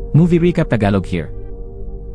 Movie Recap Tagalog here.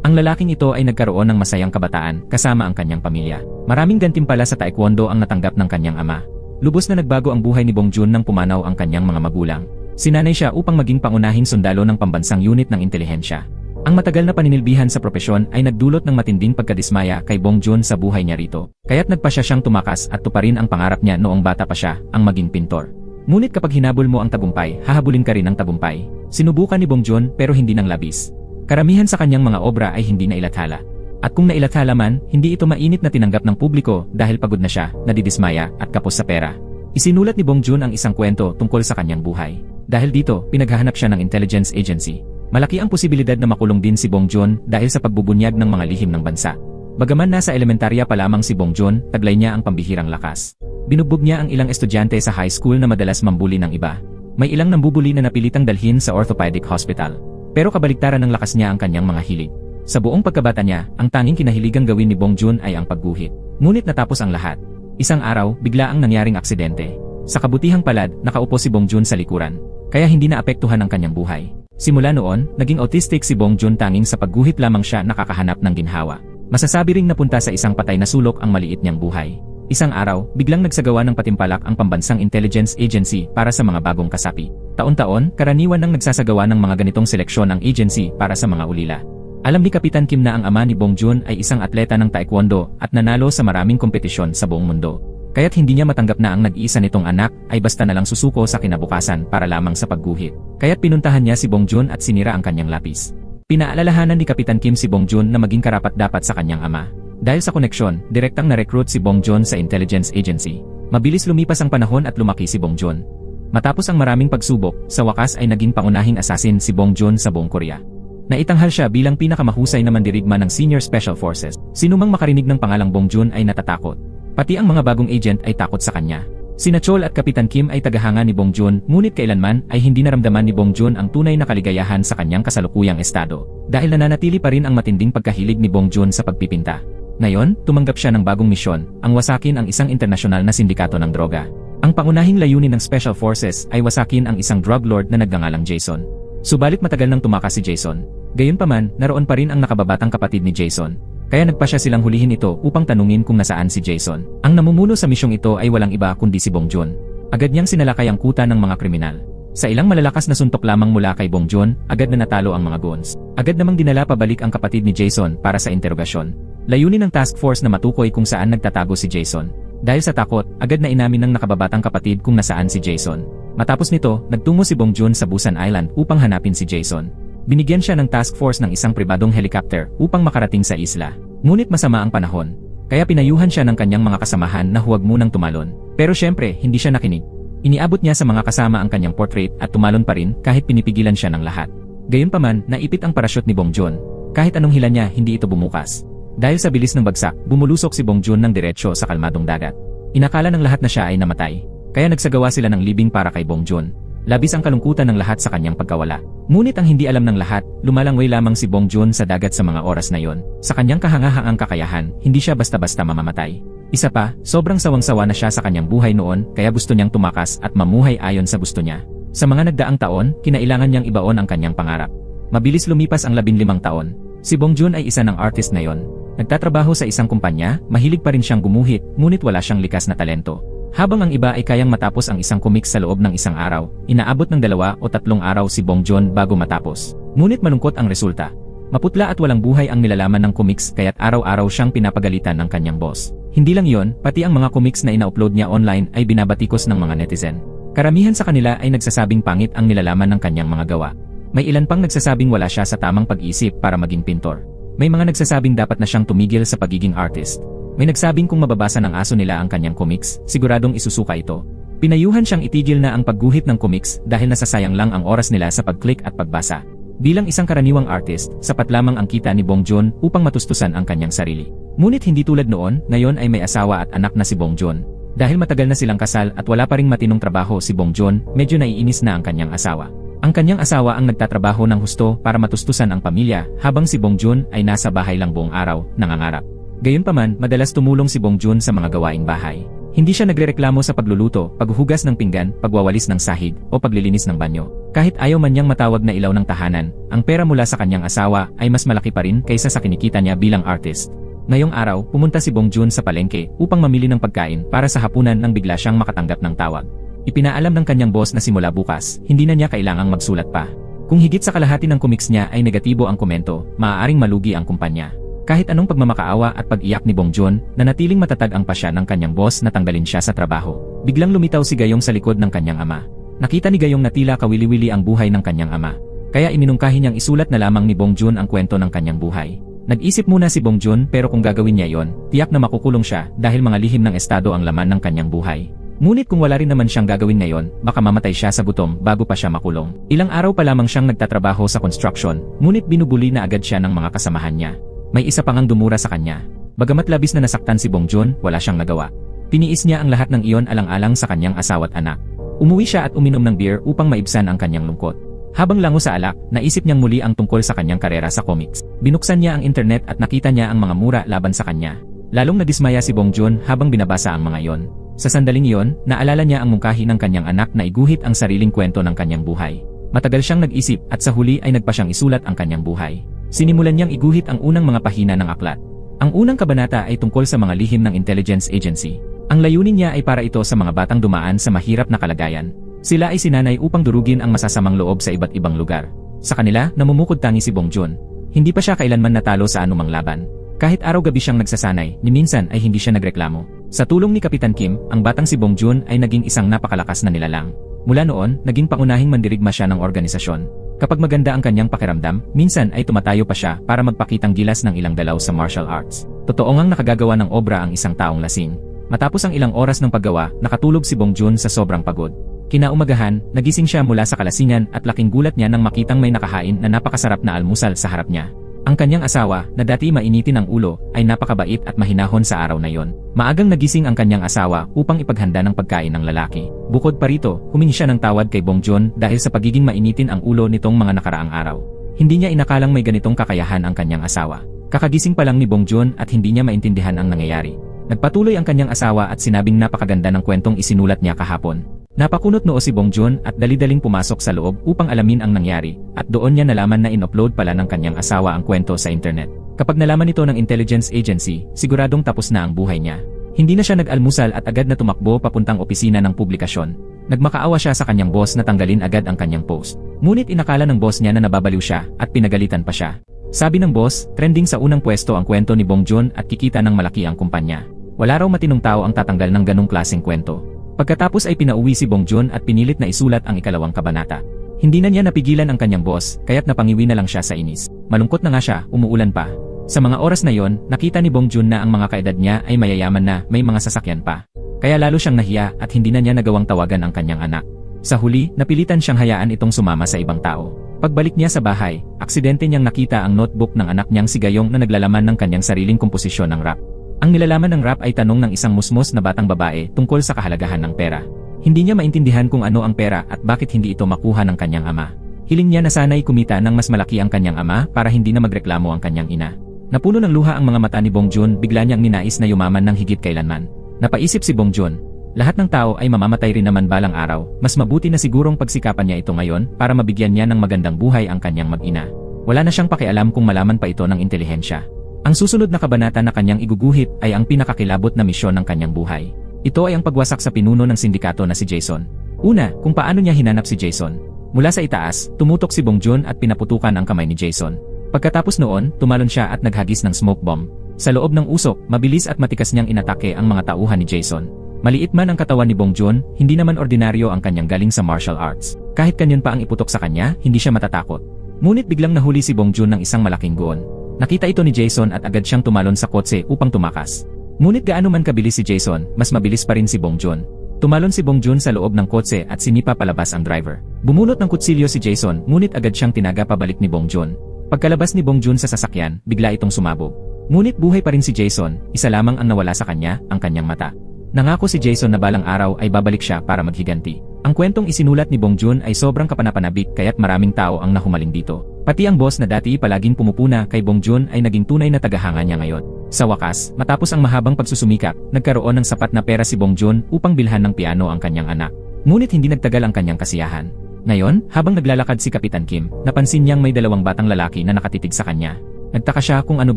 Ang lalaking ito ay nagkaroon ng masayang kabataan kasama ang kanyang pamilya. Maraming gantimpala sa taekwondo ang natanggap ng kanyang ama. Lubos na nagbago ang buhay ni Bongjun nang pumanaw ang kanyang mga magulang. Sinanay siya upang maging pangunahing sundalo ng pambansang unit ng intelihensya. Ang matagal na paninilbihan sa propesyon ay nagdulot ng matinding pagkadismaya kay Bongjun sa buhay niya rito. Kaya't nagpasya siyang tumakas at tuparin ang pangarap niya noong bata pa siya, ang maging pintor. Ngunit kapag hinabol mo ang tagumpay, hahabulin ka rin ng tagumpay. Sinubukan ni Bongjun pero hindi ng labis. Karamihan sa kanyang mga obra ay hindi nailathala. At kung nailathala man, hindi ito mainit na tinanggap ng publiko dahil pagod na siya, nadidismaya at kapos sa pera. Isinulat ni Bongjun ang isang kwento tungkol sa kanyang buhay. Dahil dito, pinaghahanap siya ng intelligence agency. Malaki ang posibilidad na makulong din si Bongjun dahil sa pagbubunyag ng mga lihim ng bansa. Bagaman nasa elementarya pa lamang si Bongjun, taglay niya ang pambihirang lakas. Binugbog niya ang ilang estudyante sa high school na madalas mambuli ng iba. May ilang nambubuli na napilitang dalhin sa orthopedic hospital. Pero kabaligtaran ng lakas niya ang kanyang mga hilig. Sa buong pagkabata niya, ang tanging kinahiligang gawin ni Bongjun ay ang pagguhit. Ngunit natapos ang lahat. Isang araw, bigla ang nangyaring aksidente. Sa kabutihang palad, nakaupo si Bongjun sa likuran. Kaya hindi naapektuhan ang kanyang buhay. Simula noon, naging autistic si Bongjun, tanging sa pagguhit lamang siya nakakahanap ng ginhawa. Masasabi ring napunta sa isang patay na sulok ang maliit niyang buhay. Isang araw, biglang nagsagawa ng patimpalak ang pambansang intelligence agency para sa mga bagong kasapi. Taon-taon, karaniwan nang nagsasagawa ng mga ganitong seleksyon ang agency para sa mga ulila. Alam ni Kapitan Kim na ang ama ni Bongjun ay isang atleta ng taekwondo at nanalo sa maraming kompetisyon sa buong mundo. Kaya't hindi niya matanggap na ang nag-iisa nitong anak ay basta nalang susuko sa kinabukasan para lamang sa pagguhit. Kaya't pinuntahan niya si Bongjun at sinira ang kanyang lapis. Pinaalalahanan ni Kapitan Kim si Bongjun na maging karapat-dapat sa kanyang ama. Dahil sa koneksyon, direktang na-recruit si Bongjun sa intelligence agency. Mabilis lumipas ang panahon at lumaki si Bongjun. Matapos ang maraming pagsubok, sa wakas ay naging pangunahing assassin si Bongjun sa buong Korea. Naitanghal siya bilang pinakamahusay na mandirigma ng Senior Special Forces. Sinumang makarinig ng pangalang Bongjun ay natatakot. Pati ang mga bagong agent ay takot sa kanya. Sina Chol at Kapitan Kim ay tagahanga ni Bongjun, ngunit kailanman ay hindi naramdaman ni Bongjun ang tunay na kaligayahan sa kanyang kasalukuyang estado. Dahil nananatili pa rin ang matinding pagkahilig ni Bongjun sa pagpipinta. Ngayon, tumanggap siya ng bagong misyon, ang wasakin ang isang internasyonal na sindikato ng droga. Ang pangunahing layunin ng Special Forces ay wasakin ang isang drug lord na nagngangalang Jason. Subalit matagal nang tumakas si Jason. Gayunpaman, naroon pa rin ang nakababatang kapatid ni Jason. Kaya nagpasya silang hulihin ito upang tanungin kung nasaan si Jason. Ang namumuno sa misyong ito ay walang iba kundi si Bongjun. Agad niyang sinalakay ang kuta ng mga kriminal. Sa ilang malalakas na suntok lamang mula kay Bongjun, agad na natalo ang mga goons. Agad namang dinala pabalik ang kapatid ni Jason para sa interogasyon. Layunin ng task force na matukoy kung saan nagtatago si Jason. Dahil sa takot, agad na inamin ng nakababatang kapatid kung nasaan si Jason. Matapos nito, nagtungo si Bongjun sa Busan Island upang hanapin si Jason. Binigyan siya ng task force ng isang pribadong helicopter upang makarating sa isla. Ngunit masama ang panahon. Kaya pinayuhan siya ng kanyang mga kasamahan na huwag munang tumalon. Pero syempre, hindi siya nakinig. Iniabot niya sa mga kasama ang kanyang portrait at tumalon pa rin kahit pinipigilan siya ng lahat. Gayunpaman, naipit ang parachute ni Bongjun. Kahit anong hila niya, hindi ito bumukas. Dahil sa bilis ng bagsak, bumulusok si Bongjun ng diretsyo sa kalmadong dagat. Inakala ng lahat na siya ay namatay. Kaya nagsagawa sila ng libing para kay Bongjun. Labis ang kalungkutan ng lahat sa kanyang pagkawala. Ngunit ang hindi alam ng lahat, lumalangway lamang si Bongjun sa dagat sa mga oras na yon. Sa kanyang kahangahangang kakayahan, hindi siya basta-basta mamamatay. Isa pa, sobrang sawang-sawa na siya sa kanyang buhay noon, kaya gusto niyang tumakas at mamuhay ayon sa gusto niya. Sa mga nagdaang taon, kinailangan niyang ibaon ang kanyang pangarap. Mabilis lumipas ang 15 taon. Si Bongjun ay isa ng artist na yon. Nagtatrabaho sa isang kumpanya, mahilig pa rin siyang gumuhit, ngunit wala siyang likas na talento. Habang ang iba ay kayang matapos ang isang comics sa loob ng isang araw, inaabot ng 2 o 3 araw si Bongjun bago matapos. Ngunit malungkot ang resulta. Maputla at walang buhay ang nilalaman ng comics kaya't araw-araw siyang pinapagalitan ng kanyang boss. Hindi lang yon, pati ang mga comics na ina-upload niya online ay binabatikos ng mga netizen. Karamihan sa kanila ay nagsasabing pangit ang nilalaman ng kanyang mga gawa. May ilan pang nagsasabing wala siya sa tamang pag-isip para maging pintor. May mga nagsasabing dapat na siyang tumigil sa pagiging artist. May nagsabing kung mababasa ng aso nila ang kanyang comics, siguradong isusuka ito. Pinayuhan siyang itigil na ang pagguhit ng comics dahil nasasayang lang ang oras nila sa pag-click at pagbasa. Bilang isang karaniwang artist, sapat lamang ang kita ni Bongjun upang matustusan ang kanyang sarili. Ngunit hindi tulad noon, ngayon ay may asawa at anak na si Bongjun. Dahil matagal na silang kasal at wala pa ring matinong trabaho si Bongjun, medyo naiinis na ang kanyang asawa. Ang kanyang asawa ang nagtatrabaho ng husto para matustusan ang pamilya habang si Bongjun ay nasa bahay lang buong araw, nangangarap. Gayunpaman, madalas tumulong si Bongjun sa mga gawaing bahay. Hindi siya nagrereklamo sa pagluluto, paghuhugas ng pinggan, pagwawalis ng sahig, o paglilinis ng banyo. Kahit ayaw man niyang matawag na ilaw ng tahanan, ang pera mula sa kanyang asawa ay mas malaki pa rin kaysa sa kinikita niya bilang artist. Ngayong araw, pumunta si Bongjun sa palengke upang mamili ng pagkain para sa hapunan nang bigla siyang makatanggap ng tawag. Ipinaalam ng kanyang boss na simula bukas, hindi na niya kailangang magsulat pa. Kung higit sa kalahati ng comics niya ay negatibo ang komento, maaaring malugi ang kumpanya. Kahit anong pagmamakaawa at pag-iyak ni Bongjun, nanatiling matatag ang pasya ng kanyang boss na tanggalin siya sa trabaho. Biglang lumitaw si Gayong sa likod ng kanyang ama. Nakita ni Gayong na tila kawili-wili ang buhay ng kanyang ama. Kaya iminungkahi niyang isulat na lamang ni Bongjun ang kwento ng kanyang buhay. Nag-isip muna si Bongjun pero kung gagawin niya yon, tiyak na makukulong siya dahil mga lihim ng estado ang laman ng kanyang buhay. Ngunit kung wala rin naman siyang gagawin ngayon, baka mamatay siya sa gutom bago pa siya makulong. Ilang araw pa lamang siyang nagtatrabaho sa construction, ngunit binubuli na agad siya ng mga kasamahan niya. May isa pang ang dumura sa kanya. Bagamat labis na nasaktan si Bongjun, wala siyang nagawa. Tiniis niya ang lahat ng iyon alang-alang sa kanyang asawa't anak. Umuwi siya at uminom ng beer upang maibsan ang kanyang lungkot. Habang lango sa alak, naisip niyang muli ang tungkol sa kanyang karera sa comics. Binuksan niya ang internet at nakita niya ang mga mura laban sa kanya. Lalong nadismaya si Bongjun habang binabasa ang mga iyon. Sa sandaling iyon, naalala niya ang mungkahi ng kanyang anak na iguhit ang sariling kwento ng kanyang buhay. Matagal siyang nag-isip at sa huli ay nagpa siyang isulat ang kanyang buhay. Sinimulan niyang iguhit ang unang mga pahina ng aklat. Ang unang kabanata ay tungkol sa mga lihim ng intelligence agency. Ang layunin niya ay para ito sa mga batang dumaan sa mahirap na kalagayan. Sila ay sinanay upang durugin ang masasamang loob sa iba't ibang lugar. Sa kanila, namumukod tangi si Bongjun. Hindi pa siya kailanman natalo sa anumang laban. Kahit araw-gabi siyang nagsasanay, ni minsan ay hindi siya nagreklamo. Sa tulong ni Kapitan Kim, ang batang si Bongjun ay naging isang napakalakas na nilalang. Mula noon, naging pangunahing mandirigma siya ng organisasyon. Kapag maganda ang kanyang pakiramdam, minsan ay tumatayo pa siya para magpakitang gilas ng ilang dalaw sa martial arts. Totoo ngang nakagagawa ng obra ang isang taong lasing. Matapos ang ilang oras ng paggawa, nakatulog si Bongjun sa sobrang pagod. Kinaumagahan, nagising siya mula sa kalasingan at laking gulat niya nang makitang may nakahain na napakasarap na almusal sa harap niya. Ang kanyang asawa, na dati mainitin ang ulo, ay napakabait at mahinahon sa araw na yon. Maagang nagising ang kanyang asawa upang ipaghanda ng pagkain ng lalaki. Bukod pa rito, humingi siya ng tawad kay Bongjun dahil sa pagiging mainitin ang ulo nitong mga nakaraang araw. Hindi niya inakalang may ganitong kakayahan ang kanyang asawa. Kakagising pa lang ni Bongjun at hindi niya maintindihan ang nangyayari. Nagpatuloy ang kanyang asawa at sinabing napakaganda ng kwentong isinulat niya kahapon. Napakunot noo si Bongjun at dali-daling pumasok sa loob upang alamin ang nangyari at doon niya nalaman na in-upload pala ng kanyang asawa ang kwento sa internet. Kapag nalaman ito ng intelligence agency, siguradong tapos na ang buhay niya. Hindi na siya nag-almusal at agad na tumakbo papuntang opisina ng publikasyon. Nagmakaawa siya sa kanyang boss na tanggalin agad ang kanyang post. Ngunit inakala ng boss niya na nababaliw siya at pinagalitan pa siya. Sabi ng boss, trending sa unang pwesto ang kwento ni Bongjun at kikita ng malaki ang kumpanya. Wala raw matinong tao ang tatanggal ng ganong klaseng kwento. Pagkatapos ay pinauwi si Bongjun at pinilit na isulat ang ikalawang kabanata. Hindi na niya napigilan ang kanyang boss, kaya't napangiwi na lang siya sa inis. Malungkot na nga siya, umuulan pa. Sa mga oras na yon, nakita ni Bongjun na ang mga kaedad niya ay mayayaman na, may mga sasakyan pa. Kaya lalo siyang nahiya at hindi na niya nagawang tawagan ang kanyang anak. Sa huli, napilitan siyang hayaan itong sumama sa ibang tao. Pagbalik niya sa bahay, aksidente niyang nakita ang notebook ng anak niyang si Gayong na naglalaman ng kanyang sariling komposisyon ng rap. Ang nilalaman ng rap ay tanong ng isang musmos na batang babae tungkol sa kahalagahan ng pera. Hindi niya maintindihan kung ano ang pera at bakit hindi ito makuha ng kanyang ama. Hiling niya na sana'y kumita ng mas malaki ang kanyang ama para hindi na magreklamo ang kanyang ina. Napuno ng luha ang mga mata ni Bongjun, bigla niyang ninais na yumaman ng higit kailanman. Napaisip si Bongjun, lahat ng tao ay mamamatay rin naman balang araw, mas mabuti na sigurong pagsikapan niya ito ngayon para mabigyan niya ng magandang buhay ang kanyang mag-ina. Wala na siyang pakialam kung malaman pa ito ng intelihensya. Ang susunod na kabanata na kanyang iguguhit ay ang pinakakilabot na misyon ng kanyang buhay. Ito ay ang pagwasak sa pinuno ng sindikato na si Jason. Una, kung paano niya hinanap si Jason. Mula sa itaas, tumutok si Bongjun at pinaputukan ang kamay ni Jason. Pagkatapos noon, tumalon siya at naghagis ng smoke bomb. Sa loob ng usok, mabilis at matikas niyang inatake ang mga tauhan ni Jason. Maliit man ang katawan ni Bongjun, hindi naman ordinaryo ang kanyang galing sa martial arts. Kahit kanyon pa ang iputok sa kanya, hindi siya matatakot. Ngunit biglang nahuli si Bongjun ng isang malaking goon. Nakita ito ni Jason at agad siyang tumalon sa kotse upang tumakas. Ngunit gaano man kabilis si Jason, mas mabilis pa rin si Bongjun. Tumalon si Bongjun sa loob ng kotse at sinipa palabas ang driver. Bumunot ng kutsilyo si Jason, ngunit agad siyang tinaga pabalik ni Bongjun. Pagkalabas ni Bongjun sa sasakyan, bigla itong sumabog. Ngunit buhay pa rin si Jason, isa lamang ang nawala sa kanya, ang kanyang mata. Nangako si Jason na balang araw ay babalik siya para maghiganti. Ang kwentong isinulat ni Bong Joon ay sobrang kapanapanabik kaya't maraming tao ang nahumaling dito. Pati ang boss na dati palaging pumupuna kay Bong Joon ay naging tunay na tagahanga niya ngayon. Sa wakas, matapos ang mahabang pagsusumikap, nagkaroon ng sapat na pera si Bong Joon upang bilhan ng piano ang kanyang anak. Ngunit hindi nagtagal ang kanyang kasiyahan. Ngayon, habang naglalakad si Kapitan Kim, napansin niyang may 2 batang lalaki na nakatitig sa kanya. Nagtaka siya kung ano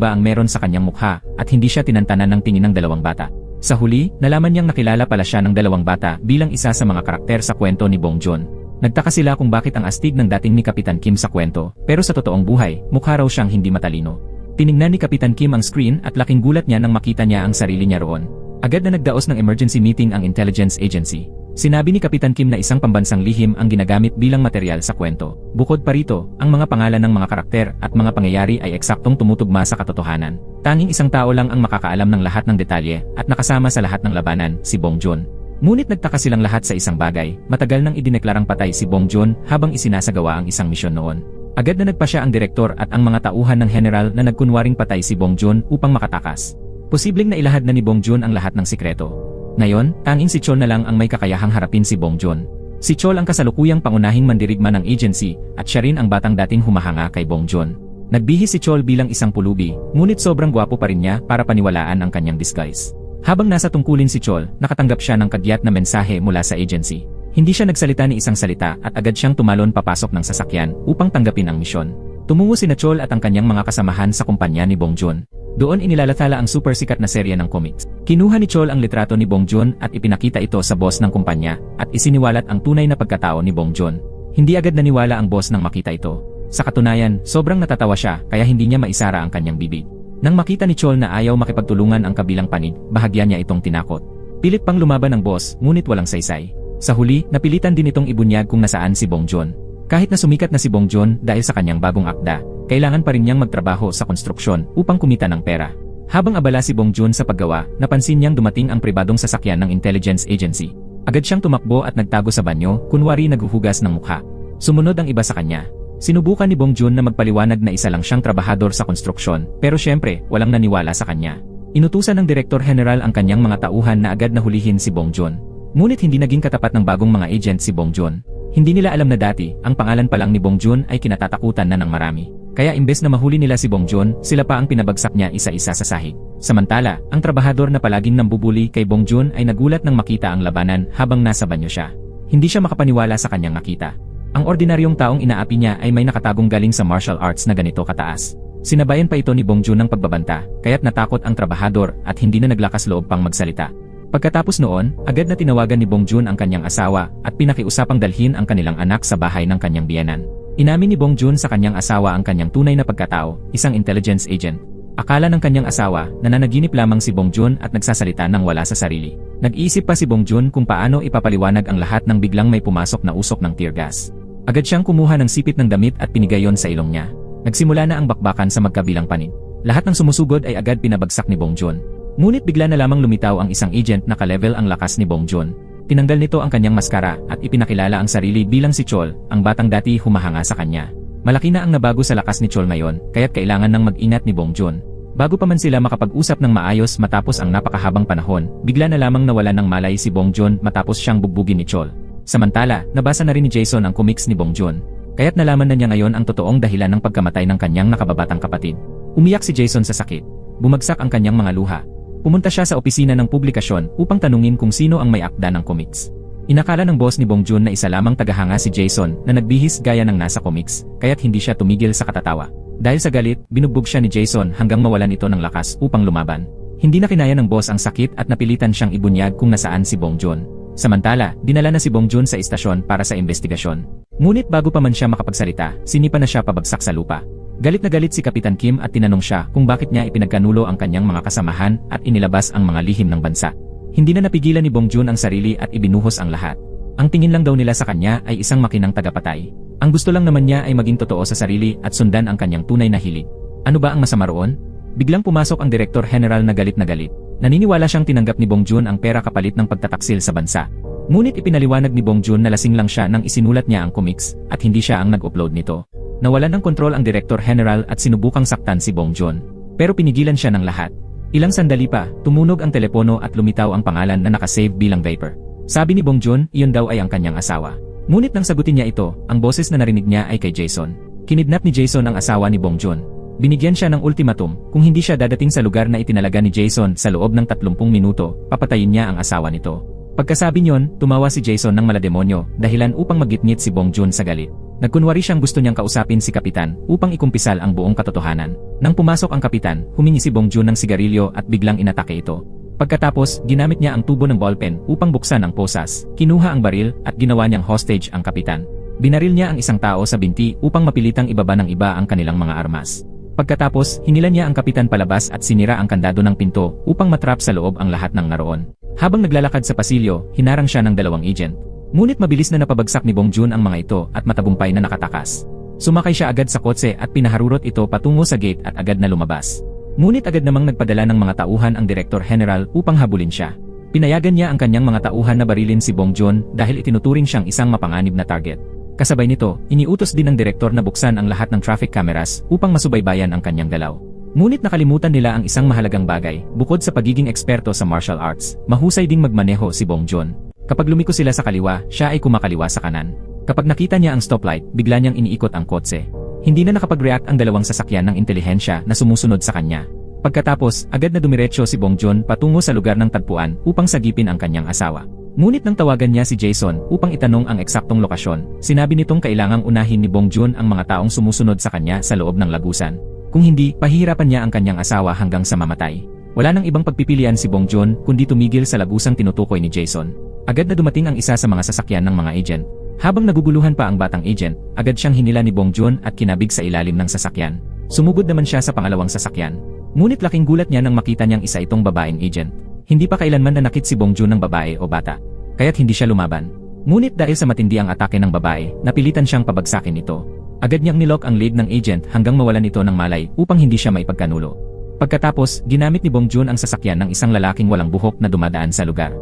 ba ang meron sa kanyang mukha at hindi siya tinantanan ng tingin ng 2 bata. Sa huli, nalaman niyang nakilala pala siya ng 2 bata bilang isa sa mga karakter sa kwento ni Bong Joon. Nagtaka sila kung bakit ang astig ng dating ni Kapitan Kim sa kwento, pero sa totoong buhay, mukha raw siyang hindi matalino. Tiningnan ni Kapitan Kim ang screen at laking gulat niya nang makita niya ang sarili niya roon. Agad na nagdaos ng emergency meeting ang intelligence agency. Sinabi ni Kapitan Kim na isang pambansang lihim ang ginagamit bilang material sa kwento. Bukod pa rito, ang mga pangalan ng mga karakter at mga pangyayari ay eksaktong tumutugma sa katotohanan. Tanging isang tao lang ang makakaalam ng lahat ng detalye at nakasama sa lahat ng labanan, si Bong Joon. Ngunit nagtaka silang lahat sa isang bagay, matagal nang idineklarang patay si Bong Joon habang isinasagawa ang isang misyon noon. Agad na nagpasya ang direktor at ang mga tauhan ng general na nagkunwaring patay si Bong Joon upang makatakas. Posibleng nailahad na ni Bong Joon ang lahat ng sikreto. Ngayon, tanging si Chol na lang ang may kakayahang harapin si Bong Joon. Si Chol ang kasalukuyang pangunahing mandirigma ng agency at siya rin ang batang dating humahanga kay Bong Joon. Nagbihis si Chol bilang isang pulubi, ngunit sobrang gwapo pa rin niya para paniwalaan ang kanyang disguise. Habang nasa tungkulin si Chol, nakatanggap siya ng kagyat na mensahe mula sa agency. Hindi siya nagsalita ni isang salita at agad siyang tumalon papasok ng sasakyan upang tanggapin ang misyon. Tumungo sina Chol at ang kanyang mga kasamahan sa kumpanya ni Bong Joon. Doon inilalathala ang super sikat na serye ng comics. Kinuha ni Chol ang litrato ni Bong Joon at ipinakita ito sa boss ng kumpanya at isiniwalat ang tunay na pagkatao ni Bong Joon. Hindi agad naniwala ang boss nang makita ito. Sa katunayan, sobrang natatawa siya kaya hindi niya maisara ang kanyang bibig. Nang makita ni Chol na ayaw makipagtulungan ang kabilang panig, bahagya niya itong tinakot. Pilit pang lumaban ang boss, ngunit walang saysay. Sa huli, napilitan din itong ibunyag kung nasaan si Bong Joon. Kahit na sumikat na si Bong Joon dahil sa kanyang bagong akda, kailangan pa rin niyang magtrabaho sa konstruksyon upang kumita ng pera. Habang abala si Bong Joon sa paggawa, napansin niyang dumating ang pribadong sasakyan ng intelligence agency. Agad siyang tumakbo at nagtago sa banyo, kunwari naghuhugas ng mukha. Sumunod ang iba sa kanya. Sinubukan ni Bong Joon na magpaliwanag na isa lang siyang trabahador sa konstruksyon, pero syempre, walang naniwala sa kanya. Inutusan ng Direktor General ang kanyang mga tauhan na agad na hulihin si Bong Joon. Ngunit hindi naging katapat ng bagong mga agent si Bong Joon. Hindi nila alam na dati, ang pangalan pa lang ni Bong Joon ay kinatatakutan na ng marami. Kaya imbes na mahuli nila si Bong Joon, sila pa ang pinabagsak niya isa-isa sa sahig. Samantala, ang trabahador na palaging nambubuli kay Bong Joon ay nagulat nang makita ang labanan habang nasa banyo siya. Hindi siya makapaniwala sa kanyang nakita. Ang ordinaryong taong inaapi niya ay may nakatagong galing sa martial arts na ganito kataas. Sinabayan pa ito ni Bong Joon ng pagbabanta, kaya't natakot ang trabahador at hindi na naglakas loob pang magsalita. Pagkatapos noon, agad na tinawagan ni Bong Joon ang kanyang asawa at pinakiusapang dalhin ang kanilang anak sa bahay ng kanyang biyenan. Inamin ni Bong Joon sa kanyang asawa ang kanyang tunay na pagkatao, isang intelligence agent. Akala ng kanyang asawa na nananaginip lamang si Bong Joon at nagsasalita ng wala sa sarili. Nag-iisip pa si Bong Joon kung paano ipapaliwanag ang lahat nang biglang may pumasok na usok ng tear gas. Agad siyang kumuha ng sipit ng damit at pinigayon sa ilong niya. Nagsimula na ang bakbakan sa magkabilang panig. Lahat ng sumusugod ay agad pinabagsak ni Bong Joon. Ngunit bigla na lamang lumitaw ang isang agent na ka-level ang lakas ni Bong Joon. Tinanggal nito ang kanyang maskara at ipinakilala ang sarili bilang si Chol, ang batang dati humahanga sa kanya. Malaki na ang nabago sa lakas ni Chol ngayon, kaya't kailangan ng mag-ingat ni Bong Joon. Bago pa man sila makapag-usap ng maayos matapos ang napakahabang panahon, bigla na lamang nawala ng malay si Bong Joon matapos siyang bugbugin ni Chol. Samantala, nabasa na rin ni Jason ang comics ni Bong Joon. Kaya't nalaman na niya ngayon ang totoong dahilan ng pagkamatay ng kanyang nakababatang kapatid. Umiyak si Jason sa sakit. Bumagsak ang kanyang mga luha. Pumunta siya sa opisina ng publikasyon upang tanungin kung sino ang may akda ng comics. Inakala ng boss ni Bong Joon na isa lamang tagahanga si Jason na nagbihis gaya ng nasa comics, kaya't hindi siya tumigil sa katatawa. Dahil sa galit, binugbog siya ni Jason hanggang mawalan ito ng lakas upang lumaban. Hindi na kinaya ng boss ang sakit at napilitan siyang ibunyag kung nasaan si Bong Joon. Samantala, dinala na si Bong Joon sa istasyon para sa investigasyon. Ngunit bago pa man siya makapagsalita, sinipa na siya pabagsak sa lupa. Galit na galit si Kapitan Kim at tinanong siya kung bakit niya ipinagkanulo ang kanyang mga kasamahan at inilabas ang mga lihim ng bansa. Hindi na napigilan ni Bong Joon ang sarili at ibinuhos ang lahat. Ang tingin lang daw nila sa kanya ay isang makinang tagapatay. Ang gusto lang naman niya ay maging totoo sa sarili at sundan ang kanyang tunay na hilig. Ano ba ang masama roon? Biglang pumasok ang Direktor General na galit na galit. Naniniwala siyang tinanggap ni Bong Joon ang pera kapalit ng pagtataksil sa bansa. Ngunit ipinaliwanag ni Bong Joon na lasing lang siya nang isinulat niya ang comics at hindi siya ang nag-upload nito. Nawalan ng kontrol ang Direktor General at sinubukang saktan si Bong Joon. Pero pinigilan siya ng lahat. Ilang sandali pa, tumunog ang telepono at lumitaw ang pangalan na nakasave bilang Vapor. Sabi ni Bong Joon, iyon daw ay ang kanyang asawa. Ngunit nang sagutin niya ito, ang boses na narinig niya ay kay Jason. Kinidnap ni Jason ang asawa ni Bong Joon. Binigyan siya ng ultimatum, kung hindi siya dadating sa lugar na itinalaga ni Jason sa loob ng 30 minuto, papatayin niya ang asawa nito. Pagkasabi niyon, tumawa si Jason ng malademonyo, dahilan upang magitngit si Bong Joon sa galit. Nagkunwari siyang gusto niyang kausapin si Kapitan upang ikumpisal ang buong katotohanan. Nang pumasok ang Kapitan, humingi si Bong Joon ng sigarilyo at biglang inatake ito. Pagkatapos, ginamit niya ang tubo ng ballpen upang buksan ang posas, kinuha ang baril at ginawa niyang hostage ang Kapitan. Binaril niya ang isang tao sa binti upang mapilitang ibaba ng iba ang kanilang mga armas. Pagkatapos, hinilan niya ang Kapitan palabas at sinira ang kandado ng pinto upang matrap sa loob ang lahat ng naroon. Habang naglalakad sa pasilyo, hinarang siya ng 2 agent. Ngunit mabilis na napabagsak ni Bong Joon ang mga ito at matagumpay na nakatakas. Sumakay siya agad sa kotse at pinaharurot ito patungo sa gate at agad na lumabas. Ngunit agad namang nagpadala ng mga tauhan ang Director General upang habulin siya. Pinayagan niya ang kanyang mga tauhan na barilin si Bong Joon dahil itinuturing siyang isang mapanganib na target. Kasabay nito, iniutos din ng direktor na buksan ang lahat ng traffic cameras upang masubaybayan ang kanyang galaw. Ngunit nakalimutan nila ang isang mahalagang bagay, bukod sa pagiging eksperto sa martial arts, mahusay ding magmaneho si Bong Joon. Kapag lumiko sila sa kaliwa, siya ay kumakaliwa sa kanan. Kapag nakita niya ang stoplight, bigla niyang iniikot ang kotse. Hindi na nakapag-react ang 2 sasakyan ng intelihensya na sumusunod sa kanya. Pagkatapos, agad na dumiretso si Bong Joon patungo sa lugar ng tagpuan upang sagipin ang kanyang asawa. Ngunit nang tawagan niya si Jason upang itanong ang eksaktong lokasyon, sinabi nitong kailangang unahin ni Bong Joon ang mga taong sumusunod sa kanya sa loob ng lagusan. Kung hindi, pahihirapan niya ang kanyang asawa hanggang sa mamatay. Wala nang ibang pagpipilian si Bong Joon kundi tumigil sa lagusang tinutukoy ni Jason. Agad na dumating ang isa sa mga sasakyan ng mga agent. Habang naguguluhan pa ang batang agent, agad siyang hinila ni Bong Joon at kinabig sa ilalim ng sasakyan. Sumugod naman siya sa pangalawang sasakyan. Ngunit laking gulat niya nang makita niyang isa itong babaeng agent. Hindi pa kailanman nanakit si Bong Joon ng babae o bata. Kaya't hindi siya lumaban. Ngunit dahil sa matindi ang atake ng babae, napilitan siyang pabagsakin ito. Agad niyang nilok ang leg ng agent hanggang mawalan ito ng malay upang hindi siya maipagkanulo. Pagkatapos, ginamit ni Bong Joon ang sasakyan ng isang lalaking walang buhok na dumadaan sa lugar.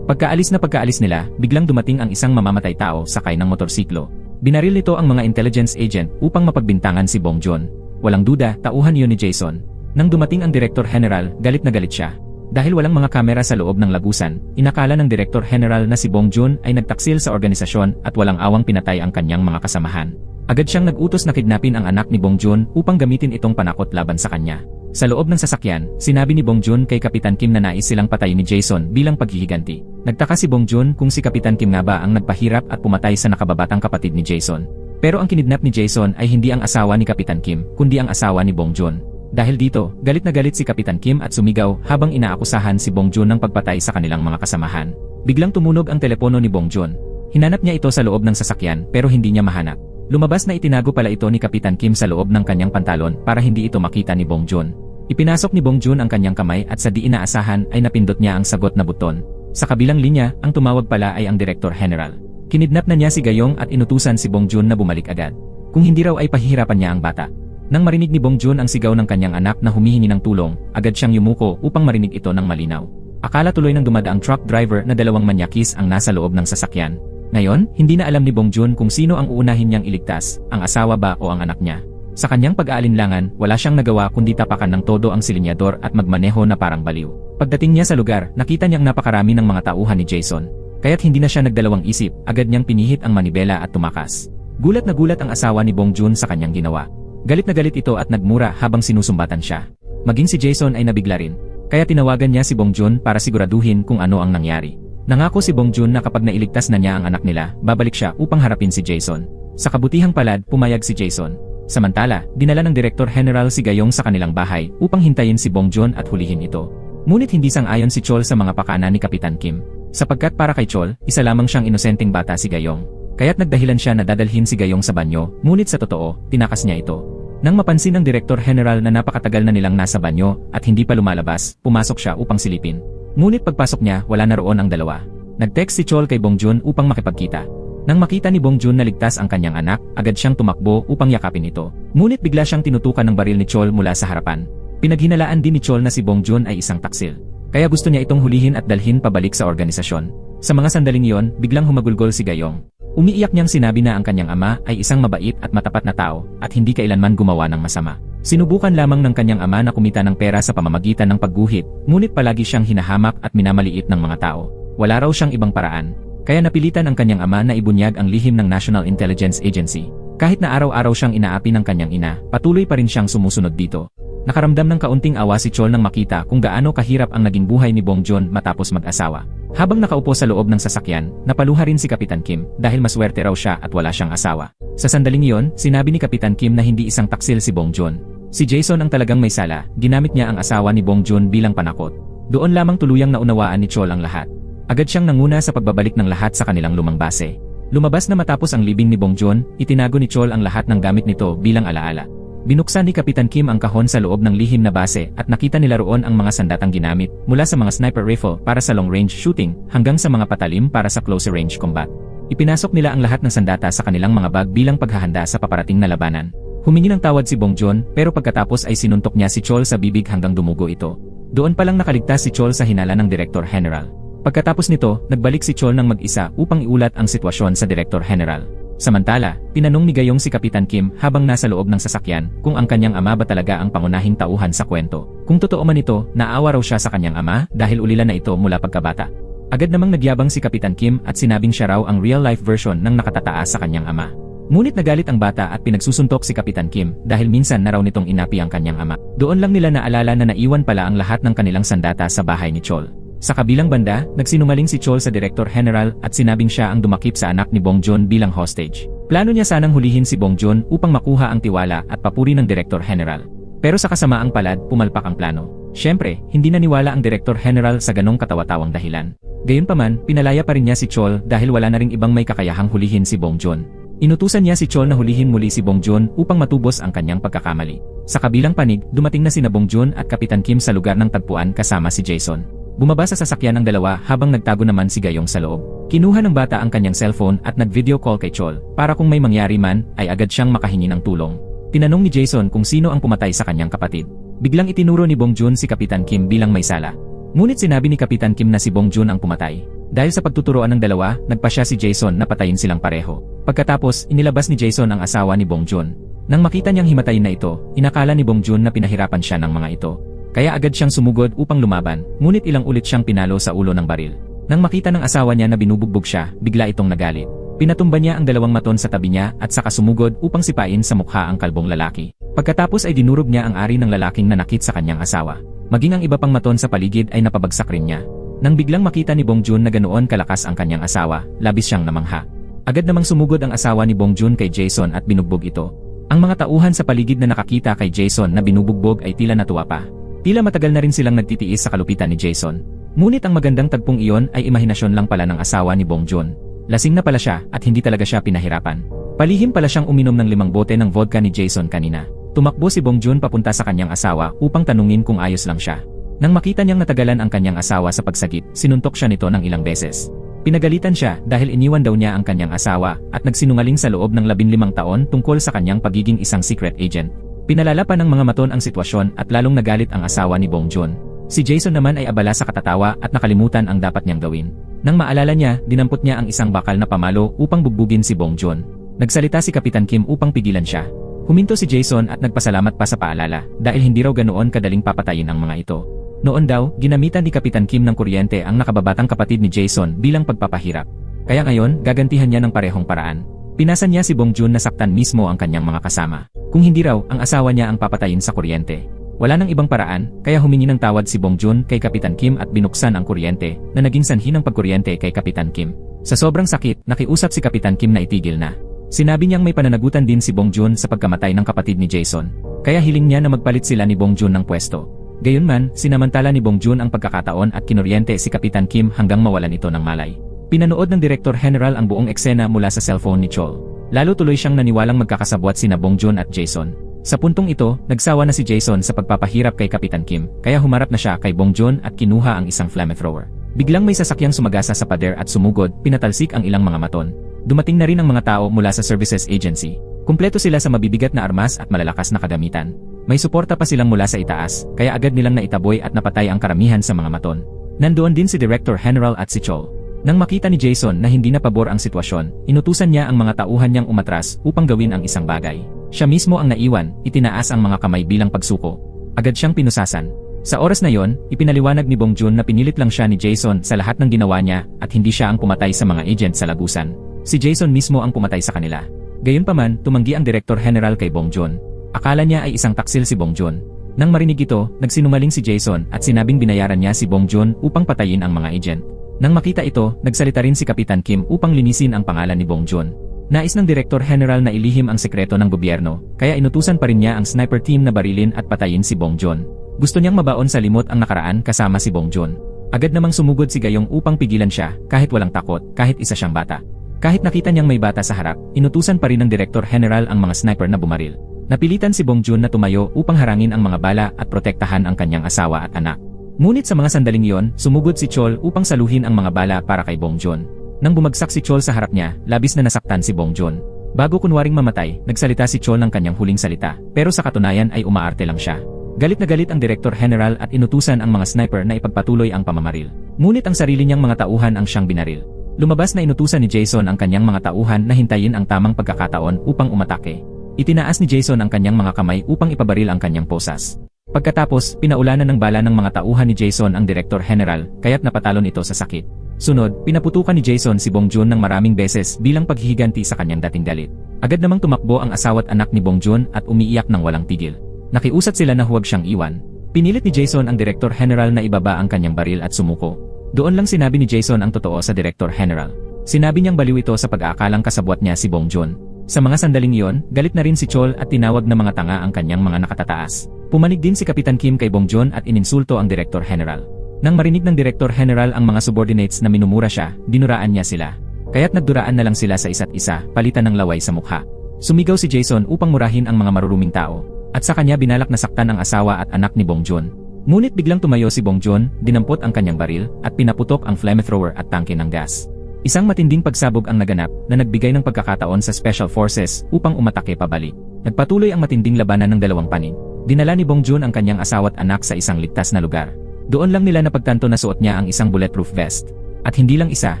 Pagkaalis nila, biglang dumating ang isang mamamatay tao sakay ng motorsiklo. Binaril nito ang mga intelligence agent upang mapagbintangan si Bong Joon. Walang duda, tauhan iyon ni Jason. Nang dumating ang Director General, galit na galit siya. Dahil walang mga kamera sa loob ng lagusan, inakala ng Director General na si Bong Joon ay nagtaksil sa organisasyon at walang awang pinatay ang kanyang mga kasamahan. Agad siyang nag-utos na kidnapin ang anak ni Bong Joon upang gamitin itong panakot laban sa kanya. Sa loob ng sasakyan, sinabi ni Bong Joon kay Kapitan Kim na nais silang patayin ni Jason bilang paghihiganti. Nagtaka si Bong Joon kung si Kapitan Kim nga ba ang nagpahirap at pumatay sa nakababatang kapatid ni Jason. Pero ang kinidnap ni Jason ay hindi ang asawa ni Kapitan Kim, kundi ang asawa ni Bong Joon. Dahil dito, galit na galit si Kapitan Kim at sumigaw habang inaakusahan si Bong Joon ng pagpatay sa kanilang mga kasamahan. Biglang tumunog ang telepono ni Bong Joon. Hinanap niya ito sa loob ng sasakyan pero hindi niya mahanap. Lumabas na itinago pala ito ni Kapitan Kim sa loob ng kanyang pantalon para hindi ito makita ni Bong Joon. Ipinasok ni Bong Joon ang kanyang kamay at sa di inaasahan ay napindot niya ang sagot na buton. Sa kabilang linya, ang tumawag pala ay ang Director General. Kinidnap na niya si Gayong at inutusan si Bong Joon na bumalik agad. Kung hindi raw ay pahihirapan niya ang bata. Nang marinig ni Bong Joon ang sigaw ng kanyang anak na humihingi ng tulong, agad siyang yumuko upang marinig ito ng malinaw. Akala tuloy ng dumadaang truck driver na 2 manyakis ang nasa loob ng sasakyan. Ngayon, hindi na alam ni Bong Joon kung sino ang uunahin niyang iligtas, ang asawa ba o ang anak niya. Sa kanyang pag-aalinlangan, wala siyang nagawa kundi tapakan ng todo ang silinyador at magmaneho na parang baliw. Pagdating niya sa lugar, nakita niyang napakarami ng mga tauhan ni Jason. Kaya't hindi na siya nagdalawang isip, agad niyang pinihit ang manibela at tumakas. Gulat na gulat ang asawa ni Bong Joon sa kanyang ginawa. Galit na galit ito at nagmura habang sinusumbatan siya. Maging si Jason ay nabigla rin. Kaya tinawagan niya si Bong Joon para siguraduhin kung ano ang nangyari. Nangako si Bong Joon na kapag nailigtas na niya ang anak nila, babalik siya upang harapin si Jason. Sa kabutihang palad, pumayag si Jason. Samantala, dinala ng Director General si Gayong sa kanilang bahay upang hintayin si Bong Joon at hulihin ito. Ngunit hindi sang-ayon si Chol sa mga pakana ni Kapitan Kim. Sapagkat para kay Chol, isa lamang siyang inosenteng bata si Gayong. Kaya't nagdahilan siya na dadalhin si Gayong sa banyo, ngunit sa totoo, tinakas niya ito. Nang mapansin ng Director General na napakatagal na nilang nasa banyo at hindi pa lumalabas, pumasok siya upang silipin. Ngunit pagpasok niya, wala na roon ang dalawa. Nag-text si Chol kay Bong Joon upang makipagkita. Nang makita ni Bong Joon na ligtas ang kanyang anak, agad siyang tumakbo upang yakapin ito. Ngunit bigla siyang tinutukan ng baril ni Chol mula sa harapan. Pinaghinalaan din ni Chol na si Bong Joon ay isang taksil. Kaya gusto niya itong hulihin at dalhin pabalik sa organisasyon. Sa mga sandaling iyon, biglang humagulgol si Gayong. Umiiyak niyang sinabi na ang kanyang ama ay isang mabait at matapat na tao at hindi kailanman gumawa ng masama. Sinubukan lamang ng kanyang ama na kumita ng pera sa pamamagitan ng pagguhit, ngunit palagi siyang hinahamak at minamaliit ng mga tao. wala raw siyang ibang paraan. Kaya napilitan ang kanyang ama na ibunyag ang lihim ng National Intelligence Agency. Kahit na araw-araw siyang inaapi ng kanyang ina, patuloy pa rin siyang sumusunod dito. Nakaramdam ng kaunting awa si Chol nang makita kung gaano kahirap ang naging buhay ni Bong Joon matapos mag-asawa. Habang nakaupo sa loob ng sasakyan, napaluha rin si Kapitan Kim dahil maswerte raw siya at wala siyang asawa. Sa sandaling iyon, sinabi ni Kapitan Kim na hindi isang taksil si Bong Joon. Si Jason ang talagang may sala, ginamit niya ang asawa ni Bong Joon bilang panakot. Doon lamang tuluyang naunawaan ni Chol ang lahat. Agad siyang nanguna sa pagbabalik ng lahat sa kanilang lumang base. Lumabas na matapos ang libing ni Bong Joon, itinago ni Chol ang lahat ng gamit nito bilang alaala. Binuksan ni Kapitan Kim ang kahon sa loob ng lihim na base at nakita nila roon ang mga sandatang ginamit mula sa mga sniper rifle para sa long-range shooting hanggang sa mga patalim para sa close-range combat. Ipinasok nila ang lahat ng sandata sa kanilang mga bag bilang paghahanda sa paparating na labanan. Humingi ng tawad si Bong Joon pero pagkatapos ay sinuntok niya si Chol sa bibig hanggang dumugo ito. Doon palang nakaligtas si Chol sa hinala ng Director General. Pagkatapos nito, nagbalik si Chol ng mag-isa upang iulat ang sitwasyon sa Director General. Samantala, tinanong ni Gayong si Kapitan Kim habang nasa loob ng sasakyan kung ang kanyang ama ba talaga ang pangunahing tauhan sa kwento. Kung totoo man ito, naawa raw siya sa kanyang ama dahil ulilan na ito mula pagkabata. Agad namang nagyabang si Kapitan Kim at sinabing siya raw ang real-life version ng nakatataas sa kanyang ama. Ngunit nagalit ang bata at pinagsusuntok si Kapitan Kim dahil minsan na raw nitong inapi ang kanyang ama. Doon lang nila naalala na naiwan pala ang lahat ng kanilang sandata sa bahay ni Chol. Sa kabilang banda, nagsinungaling si Chol sa Director General at sinabing siya ang dumakip sa anak ni Bong Joon bilang hostage. Plano niya sanang hulihin si Bong Joon upang makuha ang tiwala at papuri ng Director General. Pero sa kasamaang palad, pumalpak ang plano. Siyempre, hindi naniwala ang Director General sa ganong katawa-tawang dahilan. Gayunpaman, pinalaya pa rin niya si Chol dahil wala na ring ibang may kakayahang hulihin si Bong Joon. Inutusan niya si Chol na hulihin muli si Bong Joon upang matubos ang kanyang pagkakamali. Sa kabilang panig, dumating na sina Bong Joon at Kapitan Kim sa lugar ng tagpuan kasama si Jason. Bumaba sa sasakyan ng dalawa habang nagtago naman si Gayong sa loob. Kinuha ng bata ang kanyang cellphone at nag-video call kay Chol para kung may mangyari man ay agad siyang makahingi ng tulong. Tinanong ni Jason kung sino ang pumatay sa kanyang kapatid. Biglang itinuro ni Bong Joon si Kapitan Kim bilang may sala. Ngunit sinabi ni Kapitan Kim na si Bong Joon ang pumatay. Dahil sa pagtuturoan ng dalawa, nagpasya si Jason na patayin silang pareho. Pagkatapos, inilabas ni Jason ang asawa ni Bong Joon. Nang makita niyang himatayin na ito, inakala ni Bong Joon na pinahirapan siya ng mga ito. Kaya agad siyang sumugod upang lumaban, ngunit ilang ulit siyang pinalo sa ulo ng baril. Nang makita ng asawa niya na binubugbog siya, bigla itong nagalit. Pinatumba niya ang dalawang maton sa tabi niya at saka sumugod upang sipain sa mukha ang kalbong lalaki. Pagkatapos ay dinurog niya ang ari ng lalaking nanakit sa kanyang asawa. Maging ang iba pang maton sa paligid ay napabagsak rin niya. Nang biglang makita ni Bong Joon na ganoon kalakas ang kanyang asawa, labis siyang namangha. Agad namang sumugod ang asawa ni Bong Joon kay Jason at binugbog ito. Ang mga tauhan sa paligid na nakakita kay Jason na binubugbog ay tila natuwa pa. Tila matagal na rin silang nagtitiis sa kalupitan ni Jason. Ngunit ang magandang tagpong iyon ay imahinasyon lang pala ng asawa ni Bong Joon. Lasing na pala siya at hindi talaga siya pinahirapan. Palihim pala siyang uminom ng 5 bote ng vodka ni Jason kanina. Tumakbo si Bong Joon papunta sa kanyang asawa upang tanungin kung ayos lang siya. Nang makita niyang natagalan ang kanyang asawa sa pagsagip, sinuntok siya nito ng ilang beses. Pinagalitan siya dahil iniwan daw niya ang kanyang asawa at nagsinungaling sa loob ng 15 taon tungkol sa kanyang pagiging isang secret agent. Pinalala pa ng mga maton ang sitwasyon at lalong nagalit ang asawa ni Bong Joon. Si Jason naman ay abala sa katatawa at nakalimutan ang dapat niyang gawin. Nang maalala niya, dinampot niya ang isang bakal na pamalo upang bugbugin si Bong Joon. Nagsalita si Kapitan Kim upang pigilan siya. Huminto si Jason at nagpasalamat pa sa paalala dahil hindi raw ganoon kadaling papatayin ang mga ito. Noon daw, ginamitan ni Kapitan Kim ng kuryente ang nakababatang kapatid ni Jason bilang pagpapahirap. Kaya ngayon, gagantihan niya ng parehong paraan. Pinasan niya si Bong Joon na saktan mismo ang kanyang mga kasama. Kung hindi raw, ang asawa niya ang papatayin sa kuryente. Wala nang ibang paraan, kaya humingi ng tawad si Bong Joon kay Kapitan Kim at binuksan ang kuryente na naging sanhi ng pagkuryente kay Kapitan Kim. Sa sobrang sakit, nakiusap si Kapitan Kim na itigil na. Sinabi niyang may pananagutan din si Bong Joon sa pagkamatay ng kapatid ni Jason. Kaya hiling niya na magpalit sila ni Bong Joon ng pwesto. Gayunman, sinamantala ni Bong Joon ang pagkakataon at kinuryente si Kapitan Kim hanggang mawalan ito ng malay. Pinanood ng Director General ang buong eksena mula sa cellphone ni Chol. Lalo tuloy siyang naniwalang magkakasabwat sina Bong Joon at Jason. Sa puntong ito, nagsawa na si Jason sa pagpapahirap kay Kapitan Kim, kaya humarap na siya kay Bong Joon at kinuha ang isang flamethrower. Biglang may sasakyang sumagasa sa pader at sumugod, pinatalsik ang ilang mga maton. Dumating na rin ang mga tao mula sa services agency. Kumpleto sila sa mabibigat na armas at malalakas na kagamitan. May suporta pa silang mula sa itaas, kaya agad nilang naitaboy at napatay ang karamihan sa mga maton. Nandoon din si Director General at si Chol. Nang makita ni Jason na hindi na pabor ang sitwasyon, inutusan niya ang mga tauhan niyang umatras upang gawin ang isang bagay. Siya mismo ang naiwan, itinaas ang mga kamay bilang pagsuko. Agad siyang pinusasan. Sa oras na yon, ipinaliwanag ni Bong Joon na pinilit lang siya ni Jason sa lahat ng ginawa niya at hindi siya ang pumatay sa mga agent sa lagusan. Si Jason mismo ang pumatay sa kanila. Gayunpaman, tumanggi ang Director General kay Bong Joon. Akala niya ay isang taksil si Bong Joon. Nang marinig ito, nagsinungaling si Jason at sinabing binayaran niya si Bong Joon upang patayin ang mga agent. Nang makita ito, nagsalita rin si Kapitan Kim upang linisin ang pangalan ni Bong Joon. Nais ng Director General na ilihim ang sekreto ng gobyerno, kaya inutusan pa rin niya ang sniper team na barilin at patayin si Bong Joon. Gusto niyang mabaon sa limot ang nakaraan kasama si Bong Joon. Agad namang sumugod si Gayong upang pigilan siya, kahit walang takot, kahit isa siyang bata. Kahit nakita niyang may bata sa harap, inutusan pa rin ng Director General ang mga sniper na bumaril. Napilitan si Bong Joon na tumayo upang harangin ang mga bala at protektahan ang kanyang asawa at anak. Ngunit sa mga sandaling iyon, sumugod si Chol upang saluhin ang mga bala para kay Bong Joon. Nang bumagsak si Chol sa harap niya, labis na nasaktan si Bong Joon. Bago kunwaring mamatay, nagsalita si Chol ng kanyang huling salita, pero sa katunayan ay umaarte lang siya. Galit na galit ang Director General at inutusan ang mga sniper na ipagpatuloy ang pamamaril. Ngunit ang sarili niyang mga tauhan ang siyang binaril. Lumabas na inutusan ni Jason ang kanyang mga tauhan na hintayin ang tamang pagkakataon upang umatake. Itinaas ni Jason ang kanyang mga kamay upang ipabaril ang kanyang posas. Pagkatapos, pinaulanan ng bala ng mga tauhan ni Jason ang Director General, kaya't napatalon ito sa sakit. Sunod, pinaputukan ni Jason si Bong Joon ng maraming beses bilang paghihiganti sa kanyang dating galit. Agad namang tumakbo ang asawa't anak ni Bong Joon at umiiyak ng walang tigil. Nakiusat sila na huwag siyang iwan. Pinilit ni Jason ang Director General na ibaba ang kanyang baril at sumuko. Doon lang sinabi ni Jason ang totoo sa Director General. Sinabi niyang baliw ito sa pag-aakalang kasabwat niya si Bong Joon. Sa mga sandaling iyon, galit na rin si Chol at tinawag na mga tanga ang kanyang mga nakatataas. Pumanig din si Kapitan Kim kay Bong Joon at ininsulto ang Director General. Nang marinig ng Director General ang mga subordinates na minumura siya, dinuraan niya sila. Kaya't nagduraan na lang sila sa isa't isa, palitan ng laway sa mukha. Sumigaw si Jason upang murahin ang mga maruruming tao. At sa kanya binalak na saktan ang asawa at anak ni Bong Joon. Ngunit biglang tumayo si Bong Joon, dinampot ang kanyang baril, at pinaputok ang flamethrower at tangke ng gas. Isang matinding pagsabog ang naganap na nagbigay ng pagkakataon sa Special Forces upang umatake pabalik. Nagpatuloy ang matinding labanan ng dalawang panig. Dinala ni Bong Joon ang kanyang asawa at anak sa isang ligtas na lugar. Doon lang nila napagtanto na suot niya ang isang bulletproof vest. At hindi lang isa,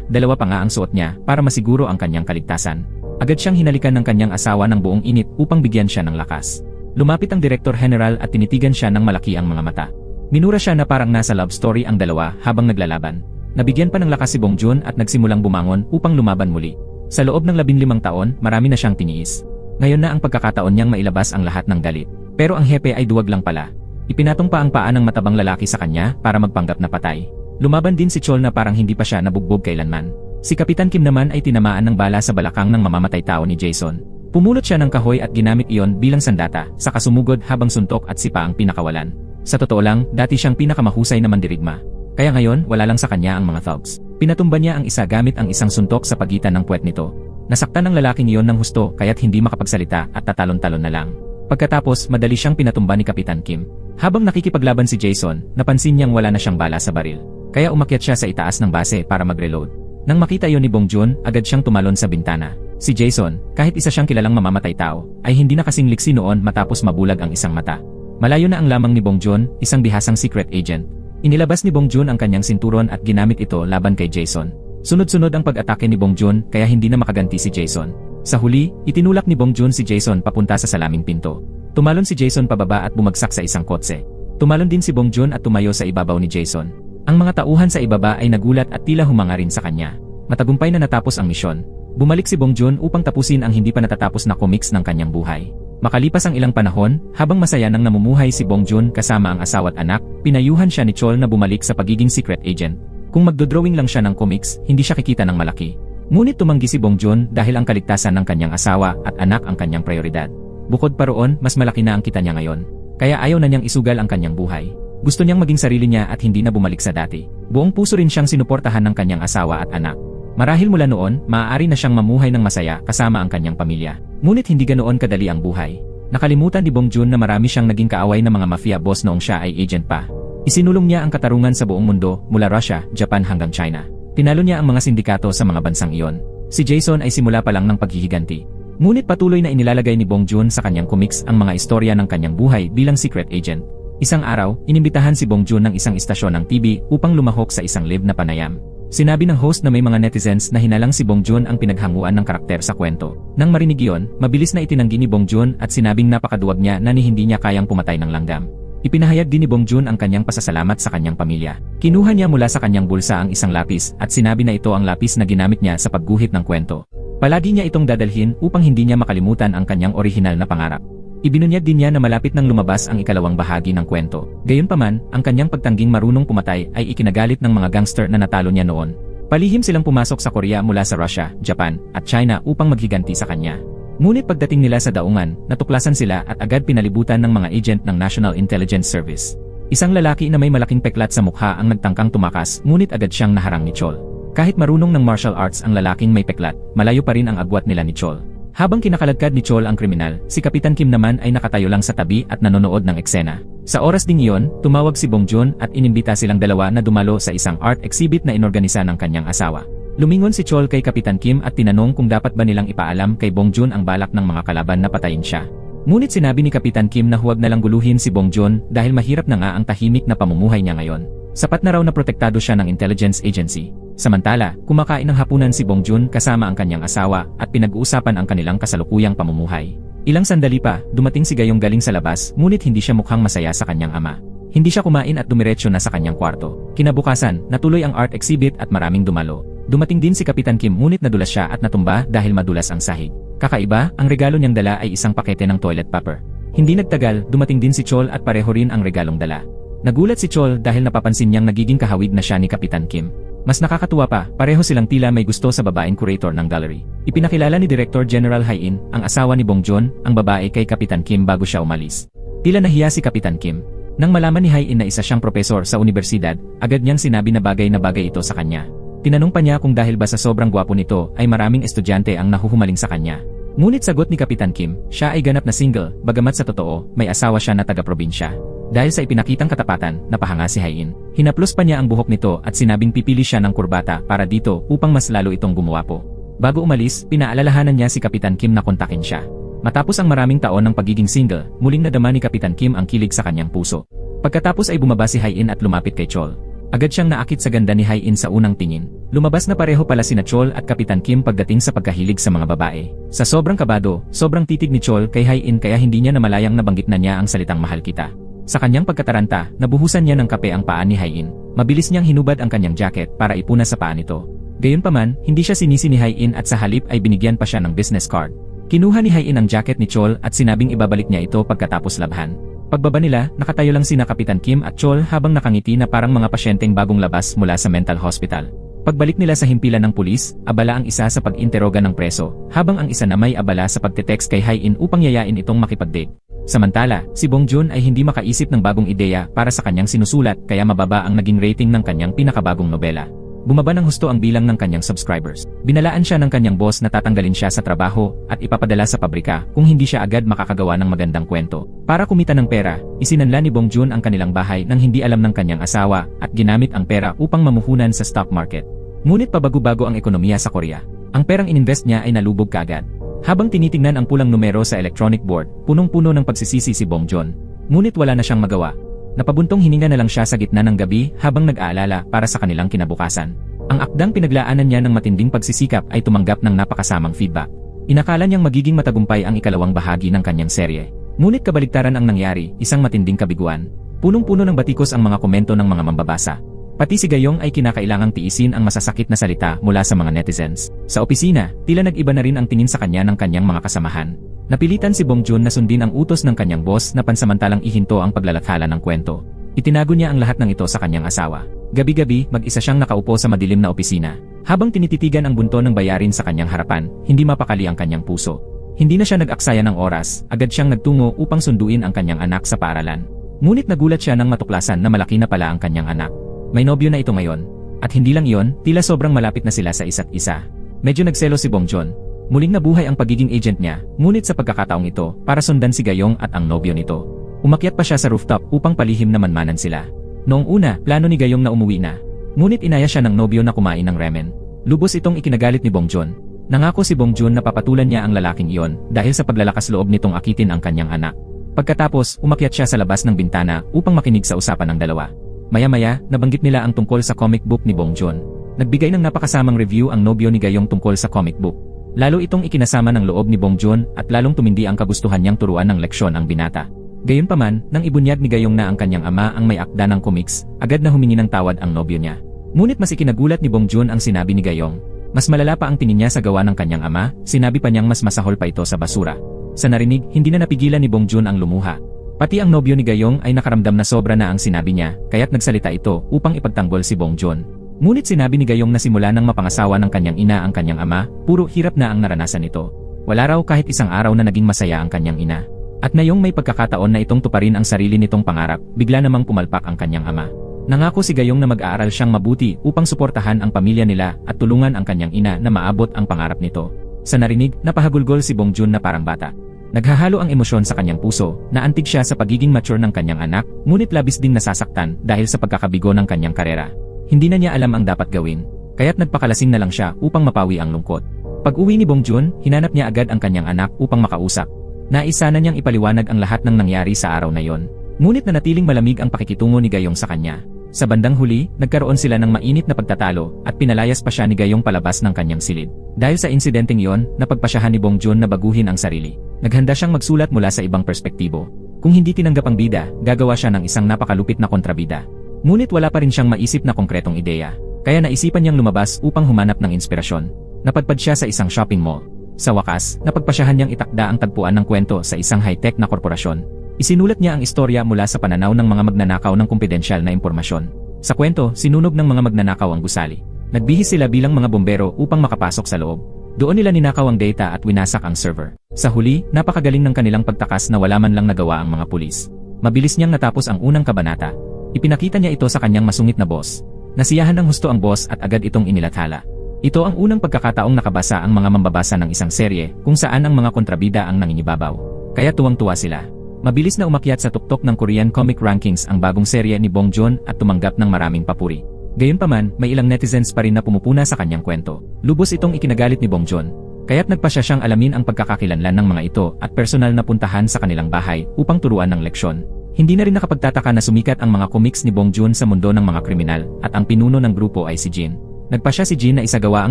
dalawa pa nga ang suot niya para masiguro ang kanyang kaligtasan. Agad siyang hinalikan ng kanyang asawa ng buong init upang bigyan siya ng lakas. Lumapit ang Director General at tinitigan siya ng malaki ang mga mata. Minura siya na parang nasa love story ang dalawa habang naglalaban. Nabigyan pa ng lakas si Bong Joon at nagsimulang bumangon upang lumaban muli. Sa loob ng 15 taon, marami na siyang tiniis. Ngayon na ang pagkakataon niyang mailabas ang lahat ng galit. Pero ang hepe ay duwag lang pala. Ipinatong pa ang paa ng matabang lalaki sa kanya para magpanggap na patay. Lumaban din si Chol na parang hindi pa siya nabugbog kailanman. Si Kapitan Kim naman ay tinamaan ng bala sa balakang ng mamamatay tao ni Jason. Pumulot siya ng kahoy at ginamit iyon bilang sandata, sa kasumugod habang suntok at sipa ang pinakawalan. Sa totoo lang, dati siyang pinakamahusay na mandirigma. Kaya ngayon, wala lang sa kanya ang mga thugs. Pinatumba niya ang isa gamit ang isang suntok sa pagitan ng puwet nito. Nasaktan ang lalaking iyon ng husto kaya't hindi makapagsalita at tatalon-talon na lang. Pagkatapos, madali siyang pinatumba ni Kapitan Kim. Habang nakikipaglaban si Jason, napansin niyang wala na siyang bala sa baril. Kaya umakyat siya sa itaas ng base para mag-reload. Nang makita iyon ni Bong Joon, agad siyang tumalon sa bintana. Si Jason, kahit isa siyang kilalang mamamatay tao, ay hindi na kasing liksi noon matapos mabulag ang isang mata. Malayo na ang lamang ni Bong Joon, isang bihasang secret agent. Inilabas ni Bong Joon ang kanyang sinturon at ginamit ito laban kay Jason. Sunod-sunod ang pag-atake ni Bong Joon kaya hindi na makaganti si Jason. Sa huli, itinulak ni Bong Joon si Jason papunta sa salaming pinto. Tumalon si Jason pababa at bumagsak sa isang kotse. Tumalon din si Bong Joon at tumayo sa ibabaw ni Jason. Ang mga tauhan sa ibaba ay nagulat at tila humanga rin sa kanya. Matagumpay na natapos ang misyon. Bumalik si Bong Joon upang tapusin ang hindi pa natatapos na comics ng kanyang buhay. Makalipas ang ilang panahon, habang masaya nang namumuhay si Bong Joon kasama ang asawa at anak, pinayuhan siya ni Chol na bumalik sa pagiging secret agent. Kung magdodrawing lang siya ng comics, hindi siya kikita ng malaki. Ngunit tumanggi si Bong Joon dahil ang kaligtasan ng kanyang asawa at anak ang kanyang prioridad. Bukod pa roon, mas malaki na ang kita niya ngayon. Kaya ayaw na niyang isugal ang kanyang buhay. Gusto niyang maging sarili niya at hindi na bumalik sa dati. Buong puso rin siyang sinuportahan ng kanyang asawa at anak. Marahil mula noon, maaari na siyang mamuhay ng masaya kasama ang kanyang pamilya. Ngunit hindi ganoon kadali ang buhay. Nakalimutan ni Bong Joon na marami siyang naging kaaway ng mga mafia boss noong siya ay agent pa. Isinulong niya ang katarungan sa buong mundo, mula Russia, Japan hanggang China. Tinalo niya ang mga sindikato sa mga bansang iyon. Si Jason ay simula pa lang ng paghihiganti. Ngunit patuloy na inilalagay ni Bong Joon sa kanyang comics ang mga istorya ng kanyang buhay bilang secret agent. Isang araw, inimbitahan si Bong Joon ng isang istasyon ng TV upang lumahok sa isang live na panayam. Sinabi ng host na may mga netizens na hinalang si Bong Joon ang pinaghanguan ng karakter sa kwento. Nang marinig iyon, mabilis na itinanggi ni Bong Joon at sinabing napakaduwag niya na hindi niya kayang pumatay ng langgam. Ipinahayag din ni Bong Joon ang kanyang pasasalamat sa kanyang pamilya. Kinuha niya mula sa kanyang bulsa ang isang lapis at sinabi na ito ang lapis na ginamit niya sa pagguhit ng kwento. Palagi niya itong dadalhin upang hindi niya makalimutan ang kanyang orihinal na pangarap. Ibinunyag din niya na malapit nang lumabas ang ikalawang bahagi ng kwento. Gayunpaman, ang kanyang pagtangging marunong pumatay ay ikinagalit ng mga gangster na natalo niya noon. Palihim silang pumasok sa Korea mula sa Russia, Japan, at China upang maghiganti sa kanya. Ngunit pagdating nila sa daungan, natuklasan sila at agad pinalibutan ng mga agent ng National Intelligence Service. Isang lalaki na may malaking peklat sa mukha ang nagtangkang tumakas, ngunit agad siyang naharang ni Chol. Kahit marunong ng martial arts ang lalaking may peklat, malayo pa rin ang agwat nila ni Chol. Habang kinakaladkad ni Chol ang kriminal, si Kapitan Kim naman ay nakatayo lang sa tabi at nanonood ng eksena. Sa oras ding iyon, tumawag si Bong Joon at inimbita silang dalawa na dumalo sa isang art exhibit na inorganisa ng kanyang asawa. Lumingon si Chol kay Kapitan Kim at tinanong kung dapat ba nilang ipaalam kay Bong Joon ang balak ng mga kalaban na patayin siya. Ngunit sinabi ni Kapitan Kim na huwag na lang guluhin si Bong Joon dahil mahirap na nga ang tahimik na pamumuhay niya ngayon. Sapat na raw na protektado siya ng intelligence agency. Samantala, kumakain ng hapunan si Bong Joon kasama ang kanyang asawa at pinag-uusapan ang kanilang kasalukuyang pamumuhay. Ilang sandali pa, dumating si Gayong galing sa labas, ngunit hindi siya mukhang masaya sa kanyang ama. Hindi siya kumain at dumiretso na sa kanyang kwarto. Kinabukasan, natuloy ang art exhibit at maraming dumalo. Dumating din si Kapitan Kim ngunit nadulas siya at natumba dahil madulas ang sahig. Kakaiba, ang regalo niyang dala ay isang pakete ng toilet paper. Hindi nagtagal, dumating din si Chol at pareho rin ang regalong dala. Nagulat si Chol dahil napapansin niyang nagiging kahawig na siya ni Kapitan Kim. Mas nakakatuwa pa, pareho silang tila may gusto sa babaeng curator ng gallery. Ipinakilala ni Director General Hai-in, ang asawa ni Bong Joon, ang babae kay Kapitan Kim bago siya umalis. Tila nahiya si Kapitan Kim. Nang malaman ni Hai-in na isa siyang propesor sa universidad, agad niyang sinabi na bagay ito sa kanya. Tinanong pa niya kung dahil ba sa sobrang gwapo nito ay maraming estudyante ang nahuhumaling sa kanya. Ngunit sagot ni Kapitan Kim, siya ay ganap na single, bagamat sa totoo, may asawa siya na taga-probinsya. Dahil sa ipinakitang katapatan, napahanga si Hai-in. Hinaplos pa niya ang buhok nito at sinabing pipili siya ng kurbata para dito upang mas lalo itong gumuwapo. Bago umalis, pinaalalahanan niya si Kapitan Kim na kontakin siya. Matapos ang maraming taon ng pagiging single, muling nadama ni Kapitan Kim ang kilig sa kanyang puso. Pagkatapos ay bumaba si Hai-in at lumapit kay Chol. Agad siyang naakit sa ganda ni Hai-in sa unang tingin. Lumabas na pareho pala sina Chol at Kapitan Kim pagdating sa pagkahilig sa mga babae. Sa sobrang kabado, sobrang titig ni Chol kay Hai-in kaya hindi niya namalayang nabanggit na niya ang salitang mahal kita. Sa kanyang pagkataranta, nabuhusan niya ng kape ang paa ni Hai-in. Mabilis niyang hinubad ang kanyang jacket para ipuna sa paa nito. Gayunpaman, hindi siya sinisi ni Hai-in at sa halip ay binigyan pa siya ng business card. Kinuha ni Hai-in ang jacket ni Chol at sinabing ibabalik niya ito pagkatapos labhan. Pagbaba nila, nakatayo lang sina Kapitan Kim at Chol habang nakangiti na parang mga pasyenteng bagong labas mula sa mental hospital. Pagbalik nila sa himpilan ng pulis, abala ang isa sa pag-interoga ng preso, habang ang isa na may abala sa pagte-text kay Hai-in upang yayain itong makipag-date. Samantala, si Bong Joon ay hindi makaisip ng bagong ideya para sa kanyang sinusulat kaya mababa ang naging rating ng kanyang pinakabagong nobela. Bumaba ng husto ang bilang ng kanyang subscribers. Binalaan siya ng kanyang boss na tatanggalin siya sa trabaho at ipapadala sa pabrika kung hindi siya agad makakagawa ng magandang kwento. Para kumita ng pera, isinanla ni Bong Joon ang kanilang bahay nang hindi alam ng kanyang asawa at ginamit ang pera upang mamuhunan sa stock market. Ngunit pabago-bago ang ekonomiya sa Korea. Ang perang ininvest niya ay nalubog kaagad. Habang tinitingnan ang pulang numero sa electronic board, punong-puno ng pagsisisi si Bong Joon. Ngunit wala na siyang magawa. Napabuntong hininga na lang siya sa gitna ng gabi habang nag-aalala para sa kanilang kinabukasan. Ang akdang pinaglaanan niya ng matinding pagsisikap ay tumanggap ng napakasamang feedback. Inakala niyang magiging matagumpay ang ikalawang bahagi ng kanyang serye. Ngunit kabaligtaran ang nangyari, isang matinding kabiguan. Punong-puno ng batikos ang mga komento ng mga mambabasa. Pati si Gayong ay kinakailangang tiisin ang masasakit na salita mula sa mga netizens. Sa opisina, tila nag-iba na rin ang tingin sa kanya ng kanyang mga kasamahan. Napilitan si Bong Joon na sundin ang utos ng kanyang boss na pansamantalang ihinto ang paglalathala ng kwento. Itinago niya ang lahat ng ito sa kanyang asawa. Gabi-gabi, mag-isa siyang nakaupo sa madilim na opisina. Habang tinititigan ang bunto ng bayarin sa kanyang harapan, hindi mapakali ang kanyang puso. Hindi na siya nag-aksaya ng oras, agad siyang nagtungo upang sunduin ang kanyang anak sa paaralan. Ngunit nagulat siya nang matuklasan na malaki na pala ang kanyang anak. May nobyo na ito ngayon. At hindi lang iyon, tila sobrang malapit na sila sa isa't isa. Medyo nagselo si Bong Joon. Muling nabuhay ang pagiging agent niya, ngunit sa pagkakataong ito, para sundan si Gayong at ang nobyo nito. Umakyat pa siya sa rooftop upang palihim na manmanan sila. Noong una, plano ni Gayong na umuwi na. Ngunit inaya siya ng nobyo na kumain ng ramen. Lubos itong ikinagalit ni Bong Joon. Nangako si Bong Joon na papatulan niya ang lalaking iyon dahil sa paglalakas loob nitong akitin ang kanyang anak. Pagkatapos, umakyat siya sa labas ng bintana upang makinig sa usapan ng dalawa. Maya-maya, nabanggit nila ang tungkol sa comic book ni Bong Joon. Nagbigay ng napakasamang review ang nobyo ni Gayong tungkol sa comic book. Lalo itong ikinasama ng loob ni Bong Joon at lalong tumindi ang kagustuhan niyang turuan ng leksyon ang binata. Gayunpaman, nang ibunyag ni Gayong na ang kanyang ama ang may akda ng comics, agad na humingi ng tawad ang nobyo niya. Ngunit mas ikinagulat ni Bongjun ang sinabi ni Gayong. Mas malala pa ang tingin niya sa gawa ng kanyang ama, sinabi pa niyang mas masahol pa ito sa basura. Sa narinig, hindi na napigilan ni Bongjun ang lumuha. Pati ang nobyo ni Gayong ay nakaramdam na sobra na ang sinabi niya, kaya't nagsalita ito upang ipagtanggol si Bongjun. Ngunit sinabi ni Gayong na simula nang mapangasawa ng kanyang ina ang kanyang ama, puro hirap na ang naranasan nito. Wala raw kahit isang araw na naging masaya ang kanyang ina. At ngayong may pagkakataon na itong tuparin ang sarili nitong pangarap, bigla namang pumalpak ang kanyang ama. Nangako si Gayong na mag-aaral siyang mabuti upang suportahan ang pamilya nila at tulungan ang kanyang ina na maabot ang pangarap nito. Sa narinig, napahagulgol si Bongjun na parang bata. Naghahalo ang emosyon sa kanyang puso, naantig siya sa pagiging mature ng kanyang anak, ngunit labis ding nasasaktan dahil sa pagkakabigo ng kanyang karera. Hindi na niya alam ang dapat gawin, kaya't nagpakalasing na lang siya upang mapawi ang lungkot. Pag-uwi ni Bongjun, hinanap niya agad ang kanyang anak upang makausap. Naisa na niyang ipaliwanag ang lahat ng nangyari sa araw na yon. Ngunit nanatiling malamig ang pakikitungo ni Gayong sa kanya. Sa bandang huli, nagkaroon sila ng mainit na pagtatalo at pinalayas pa siya ni Gayong palabas ng kanyang silid. Dahil sa insidenteng yon, napagpasyahan ni Bongjun na baguhin ang sarili. Naghanda siyang magsulat mula sa ibang perspektibo. Kung hindi tinanggap ang bida, gagawa siya ng isang napakalupit na kontrabida. Ngunit wala pa rin siyang maisip na konkretong ideya. Kaya naisipan niyang lumabas upang humanap ng inspirasyon. Napadpad siya sa isang shopping mall. Sa wakas, napagpasyahan niyang itakda ang tagpuan ng kwento sa isang high-tech na korporasyon. Isinulat niya ang istorya mula sa pananaw ng mga magnanakaw ng kumpidensyal na impormasyon. Sa kwento, sinunog ng mga magnanakaw ang gusali. Nagbihis sila bilang mga bombero upang makapasok sa loob. Doon nila ninakaw ang data at winasak ang server. Sa huli, napakagaling ng kanilang pagtakas na wala man lang nagawa ang mga pulis. Mabilis niyang natapos ang unang kabanata. Ipinakita niya ito sa kanyang masungit na boss. Nasiyahan ng husto ang boss at agad itong inilathala. Ito ang unang pagkakataong nakabasa ang mga mambabasa ng isang serye kung saan ang mga kontrabida ang nangingibabaw. Kaya tuwang-tuwa sila. Mabilis na umakyat sa tuktok ng Korean Comic Rankings ang bagong serye ni Bongjun at tumanggap ng maraming papuri. Gayunpaman, may ilang netizens pa rin na pumupuna sa kanyang kwento. Lubos itong ikinagalit ni Bongjun. Kaya't nagpasya siyang alamin ang pagkakakilanlan ng mga ito at personal na puntahan sa kanilang bahay upang turuan ng leksyon. Hindi na rin nakapagtataka na sumikat ang mga comics ni Bongjun sa mundo ng mga kriminal at ang pinuno ng grupo ay si Jin. Nagpasya si Jin na isagawa ang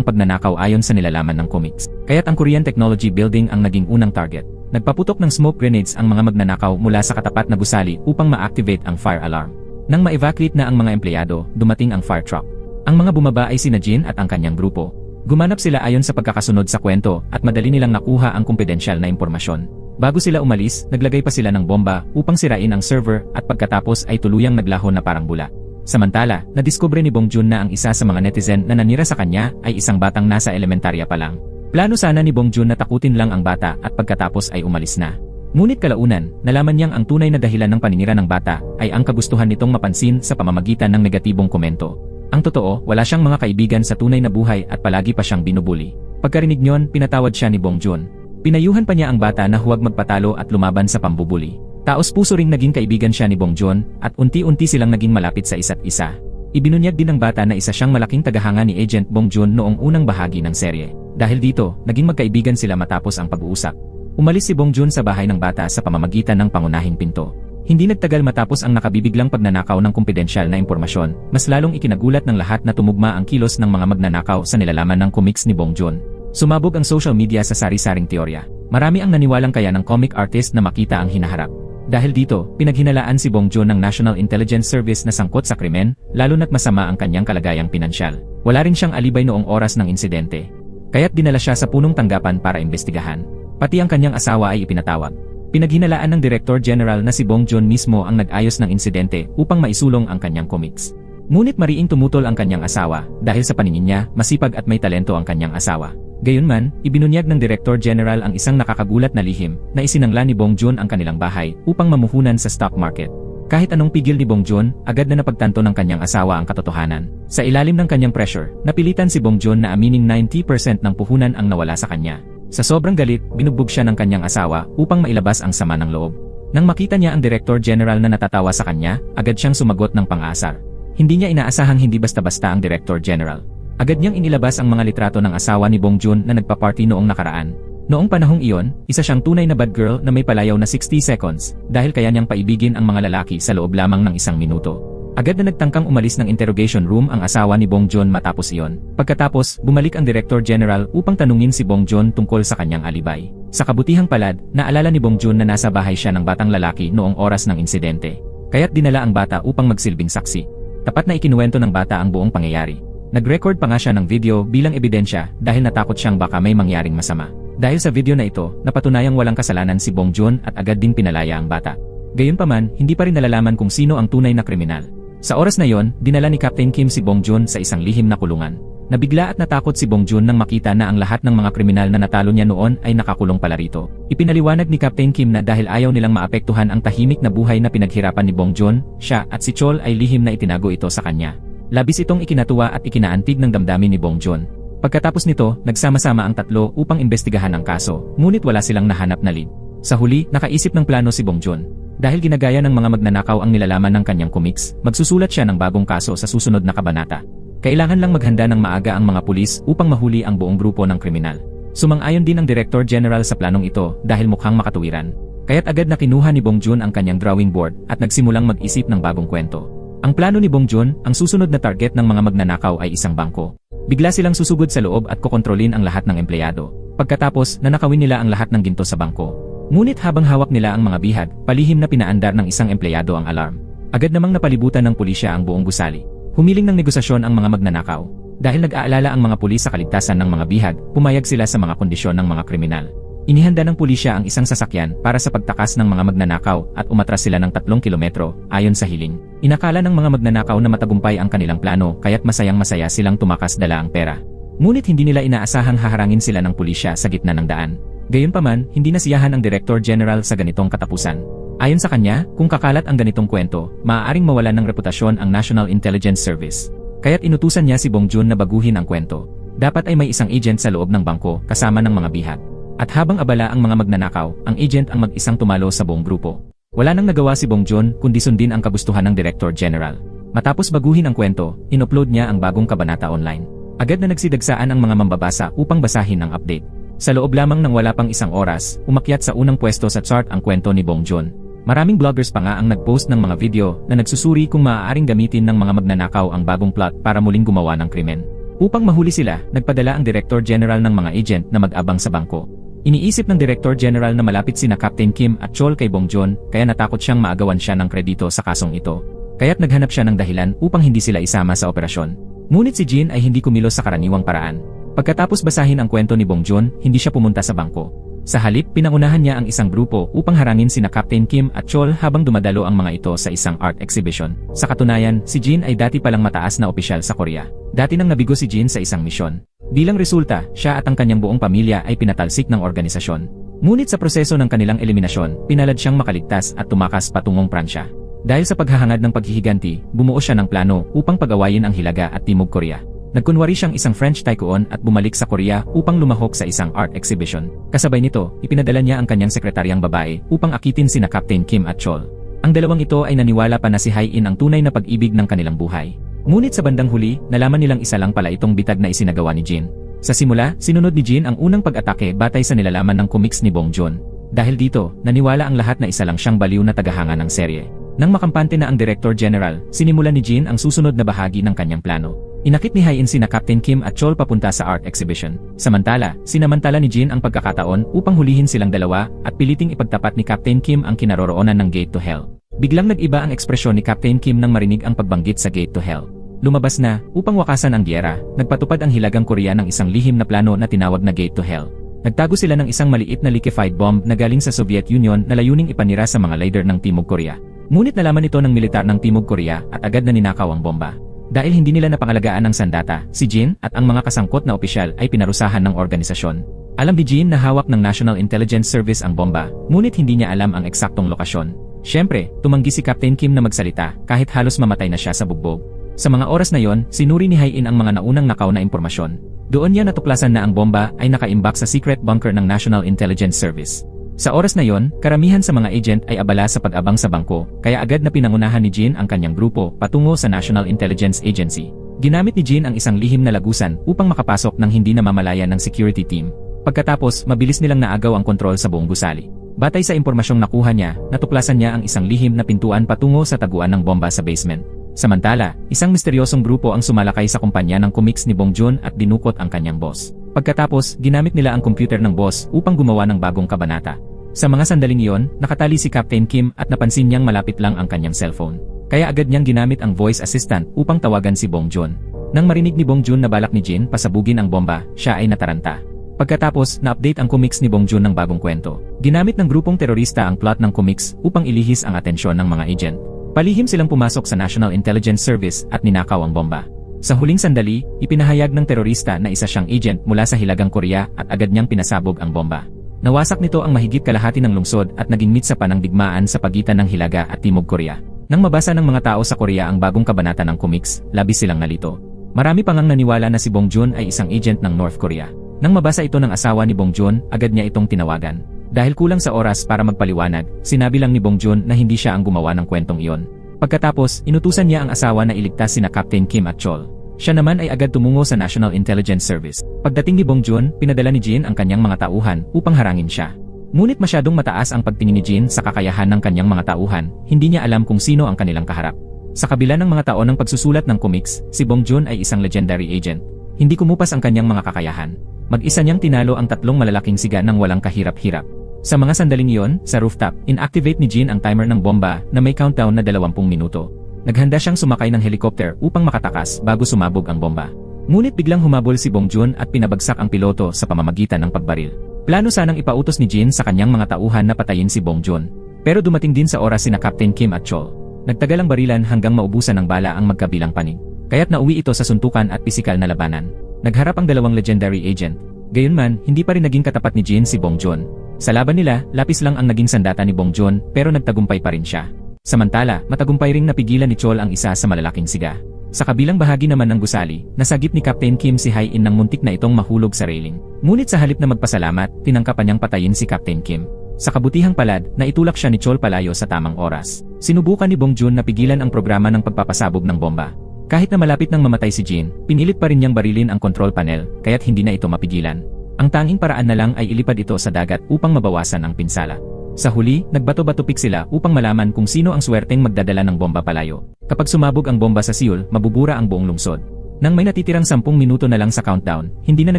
pagnanakaw ayon sa nilalaman ng comics. Kaya't ang Korean Technology Building ang naging unang target. Nagpaputok ng smoke grenades ang mga magnanakaw mula sa katapat na gusali upang ma-activate ang fire alarm. Nang ma-evacuate na ang mga empleyado, dumating ang fire truck. Ang mga bumaba ay sina Jin at ang kanyang grupo. Gumanap sila ayon sa pagkakasunod sa kwento at madali nilang nakuha ang kumpidensyal na impormasyon. Bago sila umalis, naglagay pa sila ng bomba upang sirain ang server at pagkatapos ay tuluyang naglaho na parang bula. Samantala, nadiskubre ni Bongjun na ang isa sa mga netizen na nanira sa kanya ay isang batang nasa elementarya pa lang. Plano sana ni Bongjun na takutin lang ang bata at pagkatapos ay umalis na. Ngunit kalaunan, nalaman niyang ang tunay na dahilan ng paninira ng bata ay ang kagustuhan nitong mapansin sa pamamagitan ng negatibong komento. Ang totoo, wala siyang mga kaibigan sa tunay na buhay at palagi pa siyang binubuli. Pagkarinig niyon, pinatawad siya ni Bongjun. Pinayuhan pa niya ang bata na huwag magpatalo at lumaban sa pambubuli. Taos puso ring naging kaibigan siya ni Bongjun at unti-unti silang naging malapit sa isa't isa. Ibinunyag din ng bata na isa siyang malaking tagahanga ni Agent Bongjun noong unang bahagi ng serye. Dahil dito, naging magkaibigan sila matapos ang pag-uusap. Umalis si Bongjun sa bahay ng bata sa pamamagitan ng pangunahing pinto. Hindi nagtagal matapos ang nakabibiglang pagnanakaw ng kumpidensyal na impormasyon, mas lalong ikinagulat ng lahat na tumugma ang kilos ng mga magnanakaw sa nilalaman ng comics ni Bongjun. Sumabog ang social media sa sari-saring teorya. Marami ang naniwalang kaya ng comic artist na makita ang hinaharap. Dahil dito, pinaghinalaan si Bongjun ng National Intelligence Service na sangkot sa krimen, lalo na't masama ang kanyang kalagayang pinansyal. Wala rin siyang alibay noong oras ng insidente. Kaya't dinala siya sa punong tanggapan para imbestigahan. Pati ang kanyang asawa ay ipinatawag. Pinaghinalaan ng Director General na si Bongjun mismo ang nag-ayos ng insidente upang maisulong ang kanyang comics. Ngunit mariing tumutol ang kanyang asawa dahil sa paningin niya, masipag at may talento ang kanyang asawa. Gayunman, ibinunyag ng Director General ang isang nakakagulat na lihim na isinangla ni Bongjun ang kanilang bahay upang mamuhunan sa stock market. Kahit anong pigil ni Bongjun, agad na napagtanto ng kanyang asawa ang katotohanan. Sa ilalim ng kanyang pressure, napilitan si Bongjun na aminin 90% ng puhunan ang nawala sa kanya. Sa sobrang galit, binugbog siya ng kanyang asawa upang mailabas ang sama ng loob. Nang makita niya ang Director General na natatawa sa kanya, agad siyang sumagot ng pang-aasar. Hindi niya inaasahang hindi basta-basta ang Director General. Agad niyang inilabas ang mga litrato ng asawa ni Bongjun na nagpa-party noong nakaraan. Noong panahong iyon, isa siyang tunay na bad girl na may palayaw na 60 seconds dahil kaya niyang paibigin ang mga lalaki sa loob lamang ng 1 minuto. Agad na nagtangkang umalis ng interrogation room ang asawa ni Bong Joon matapos iyon. Pagkatapos, bumalik ang Director General upang tanungin si Bong Joon tungkol sa kanyang alibay. Sa kabutihang palad, naalala ni Bong Joon na nasa bahay siya ng batang lalaki noong oras ng insidente. Kaya't dinala ang bata upang magsilbing saksi. Tapat na ikinuwento ng bata ang buong pangyayari. Nag-record pa nga siya ng video bilang ebidensya dahil natakot siyang baka may mangyaring masama. Dahil sa video na ito, napatunayang walang kasalanan si Bong Joon at agad din pinalaya ang bata. Gayunpaman, hindi pa rin nalalaman kung sino ang tunay na kriminal. Sa oras na yon, dinala ni Captain Kim si Bong Joon sa isang lihim na kulungan. Nabigla at natakot si Bong Joon nang makita na ang lahat ng mga kriminal na natalo niya noon ay nakakulong pala rito. Ipinaliwanag ni Captain Kim na dahil ayaw nilang maapektuhan ang tahimik na buhay na pinaghirapan ni Bong Joon, siya at si Chol ay lihim na itinago ito sa kanya. Labis itong ikinatuwa at ikinaantig ng damdamin ni Bong Joon. Pagkatapos nito, nagsama-sama ang tatlo upang imbestigahan ang kaso, ngunit wala silang nahanap na lead. Sa huli, nakaisip ng plano si Bong Joon. Dahil ginagaya ng mga magnanakaw ang nilalaman ng kanyang comics, magsusulat siya ng bagong kaso sa susunod na kabanata. Kailangan lang maghanda ng maaga ang mga pulis upang mahuli ang buong grupo ng kriminal. Sumang-ayon din ang Director General sa planong ito dahil mukhang makatuwiran. Kaya't agad na kinuha ni Bong Joon ang kanyang drawing board at nagsimulang mag-isip ng bagong kwento. Ang plano ni Bong Joon, ang susunod na target ng mga magnanakaw ay isang bangko. Bigla silang susugod sa loob at kokontrolin ang lahat ng empleyado. Pagkatapos, nanakawin nila ang lahat ng ginto sa bangko. Ngunit habang hawak nila ang mga bihag, palihim na pinaandar ng isang empleyado ang alarm. Agad namang napalibutan ng pulisya ang buong gusali. Humiling ng negosasyon ang mga magnanakaw. Dahil nag-aalala ang mga pulis sa kaligtasan ng mga bihag, pumayag sila sa mga kondisyon ng mga kriminal. Inihanda ng pulisya ang isang sasakyan para sa pagtakas ng mga magnanakaw at umatras sila ng 3 kilometro, ayon sa hiling. Inakala ng mga magnanakaw na matagumpay ang kanilang plano kaya't masayang-masaya silang tumakas dala ang pera. Ngunit hindi nila inaasahang haharangin sila ng pulisya sa gitna ng daan. Gayunpaman, hindi nasiyahan ang Director General sa ganitong katapusan. Ayon sa kanya, kung kakalat ang ganitong kwento, maaaring mawalan ng reputasyon ang National Intelligence Service. Kaya't inutusan niya si Bong Joon na baguhin ang kwento. Dapat ay may isang agent sa loob ng bangko kasama ng mga bihag. At habang abala ang mga magnanakaw, ang agent ang mag-isang tumalo sa buong grupo. Wala nang nagawa si Bong Joon kundi sundin ang kagustuhan ng Director General. Matapos baguhin ang kwento, in-upload niya ang bagong kabanata online. Agad na nagsidagsaan ang mga mambabasa upang basahin ang update. Sa loob lamang ng wala pang isang oras, umakyat sa unang pwesto sa chart ang kwento ni Bong Joon. Maraming vloggers pa nga ang nagpost ng mga video na nagsusuri kung maaaring gamitin ng mga magnanakaw ang bagong plot para muling gumawa ng krimen. Upang mahuli sila, nagpadala ang Director General ng mga agent na mag-abang sa bangko. Iniisip ng Director General na malapit sina Captain Kim at Chol kay Bong Joon, kaya natakot siyang maagawan siya ng kredito sa kasong ito. Kaya't naghanap siya ng dahilan upang hindi sila isama sa operasyon. Ngunit si Jin ay hindi kumilos sa karaniwang paraan. Pagkatapos basahin ang kwento ni Bong Joon, hindi siya pumunta sa bangko. Sa halip, pinangunahan niya ang isang grupo upang harangin sina Captain Kim at Chol habang dumadalo ang mga ito sa isang art exhibition. Sa katunayan, si Jin ay dati palang mataas na opisyal sa Korea. Dati nang nabigo si Jin sa isang misyon. Bilang resulta, siya at ang kanyang buong pamilya ay pinatalsik ng organisasyon. Ngunit sa proseso ng kanilang eliminasyon, pinalad siyang makaligtas at tumakas patungong Pransya. Dahil sa paghahangad ng paghihiganti, bumuo siya ng plano upang pagawayin ang Hilaga at Timog Korea. Nagkunwari siyang isang French tycoon at bumalik sa Korea upang lumahok sa isang art exhibition. Kasabay nito, ipinadala niya ang kanyang sekretaryang babae upang akitin sina Captain Kim at Chol. Ang dalawang ito ay naniwala pa na si Hae-in ang tunay na pag-ibig ng kanilang buhay. Ngunit sa bandang huli, nalaman nilang isa lang pala itong bitag na isinagawa ni Jin. Sa simula, sinunod ni Jin ang unang pag-atake batay sa nilalaman ng comics ni Bong Joon. Dahil dito, naniwala ang lahat na isa lang siyang baliw na tagahanga ng serye. Nang makampante na ang Director General, sinimula ni Jin ang susunod na bahagi ng kanyang plano. Inakit ni Hae-in sina Captain Kim at Chol papunta sa art exhibition. Samantala, sinamantala ni Jin ang pagkakataon upang hulihin silang dalawa at piliting ipagtapat ni Captain Kim ang kinaroroonan ng Gate to Hell. Biglang nag-iba ang ekspresyon ni Captain Kim nang marinig ang pagbanggit sa Gate to Hell. Lumabas na, upang wakasan ang giyera, nagpatupad ang Hilagang Korea ng isang lihim na plano na tinawag na Gate to Hell. Nagtago sila ng isang maliit na liquefied bomb na galing sa Soviet Union na layuning ipanira sa mga leader ng Timog Korea. Ngunit nalaman ito ng militar ng Timog Korea at agad na ninakaw ang bomba. Dahil hindi nila napangalagaan ng sandata, si Jin at ang mga kasangkot na opisyal ay pinarusahan ng organisasyon. Alam ni Jin na hawak ng National Intelligence Service ang bomba, ngunit hindi niya alam ang eksaktong lokasyon. Siyempre, tumanggi si Captain Kim na magsalita kahit halos mamatay na siya sa bugbog. Sa mga oras na yon, sinuri ni Hae-in ang mga naunang nakaw na impormasyon. Doon niya natuklasan na ang bomba ay nakaimbak sa secret bunker ng National Intelligence Service. Sa oras na yon, karamihan sa mga agent ay abala sa pag-abang sa bangko, kaya agad na pinangunahan ni Jin ang kanyang grupo patungo sa National Intelligence Agency. Ginamit ni Jin ang isang lihim na lagusan upang makapasok ng hindi namamalayan ng security team. Pagkatapos, mabilis nilang naagaw ang kontrol sa buong gusali. Batay sa impormasyong nakuha niya, natuklasan niya ang isang lihim na pintuan patungo sa taguan ng bomba sa basement. Samantala, isang misteryosong grupo ang sumalakay sa kumpanya ng comics ni Bong Joon at dinukot ang kanyang boss. Pagkatapos, ginamit nila ang computer ng boss upang gumawa ng bagong kabanata. Sa mga sandaling iyon, nakatali si Captain Kim at napansin niyang malapit lang ang kanyang cellphone. Kaya agad niyang ginamit ang voice assistant upang tawagan si Bong Joon. Nang marinig ni Bong Joon na balak ni Jin pasabugin ang bomba, siya ay nataranta. Pagkatapos, na-update ang comics ni Bong Joon ng bagong kwento. Ginamit ng grupong terorista ang plot ng comics upang ilihis ang atensyon ng mga agent. Palihim silang pumasok sa National Intelligence Service at ninakaw ang bomba. Sa huling sandali, ipinahayag ng terorista na isa siyang agent mula sa Hilagang Korea at agad niyang pinasabog ang bomba. Nawasak nito ang mahigit kalahati ng lungsod at naging mitsa pa ng digmaan sa pagitan ng Hilaga at Timog Korea. Nang mabasa ng mga tao sa Korea ang bagong kabanata ng comics, labis silang nalito. Marami pang ang naniwala na si Bong Joon ay isang agent ng North Korea. Nang mabasa ito ng asawa ni Bong Joon, agad niya itong tinawagan. Dahil kulang sa oras para magpaliwanag, sinabi lang ni Bong Joon na hindi siya ang gumawa ng kwentong iyon. Pagkatapos, inutusan niya ang asawa na iligtas sina Captain Kim at Chol. Siya naman ay agad tumungo sa National Intelligence Service. Pagdating ni Bong Joon, pinadala ni Jin ang kanyang mga tauhan upang harangin siya. Ngunit masyadong mataas ang pagtingin ni Jin sa kakayahan ng kanyang mga tauhan, hindi niya alam kung sino ang kanilang kaharap. Sa kabila ng mga taon ng pagsusulat ng comics, si Bong Joon ay isang legendary agent. Hindi kumupas ang kanyang mga kakayahan. Mag-isa niyang tinalo ang tatlong malalaking siga ng walang kahirap-hirap. Sa mga sandaling iyon, sa rooftop, inactivate ni Jin ang timer ng bomba na may countdown na 20 minuto. Naghanda siyang sumakay ng helicopter upang makatakas bago sumabog ang bomba. Ngunit biglang humabol si Bong Joon at pinabagsak ang piloto sa pamamagitan ng pagbaril. Plano sanang ipautos ni Jin sa kanyang mga tauhan na patayin si Bong Joon. Pero dumating din sa oras sina Captain Kim at Chol. Nagtagal ang barilan hanggang maubusan ng bala ang magkabilang panig. Kaya't nauwi ito sa suntukan at pisikal na labanan. Nagharap ang dalawang legendary agent. Gayunman, hindi pa rin naging katapat ni Jin si Bong Joon. Sa laban nila, lapis lang ang naging sandata ni Bong Joon pero nagtagumpay pa rin siya. Samantala, matagumpay ring napigilan ni Chol ang isa sa malalaking siga. Sa kabilang bahagi naman ng gusali, nasagip ni Captain Kim si Hai-in nang muntik na itong mahulog sa railing. Ngunit sa halip na magpasalamat, tinangkapan niyang patayin si Captain Kim. Sa kabutihang palad, naitulak siya ni Chol palayo sa tamang oras. Sinubukan ni Bong Joon na pigilan ang programa ng pagpapasabog ng bomba. Kahit na malapit nang mamatay si Jin, pinilit pa rin niyang barilin ang control panel, kaya't hindi na ito mapigilan. Ang tanging paraan na lang ay ilipad ito sa dagat upang mabawasan ang pinsala. Sa huli, nagbato-batupik sila upang malaman kung sino ang swerteng magdadala ng bomba palayo. Kapag sumabog ang bomba sa Seoul, mabubura ang buong lungsod. Nang may natitirang 10 minuto na lang sa countdown, hindi na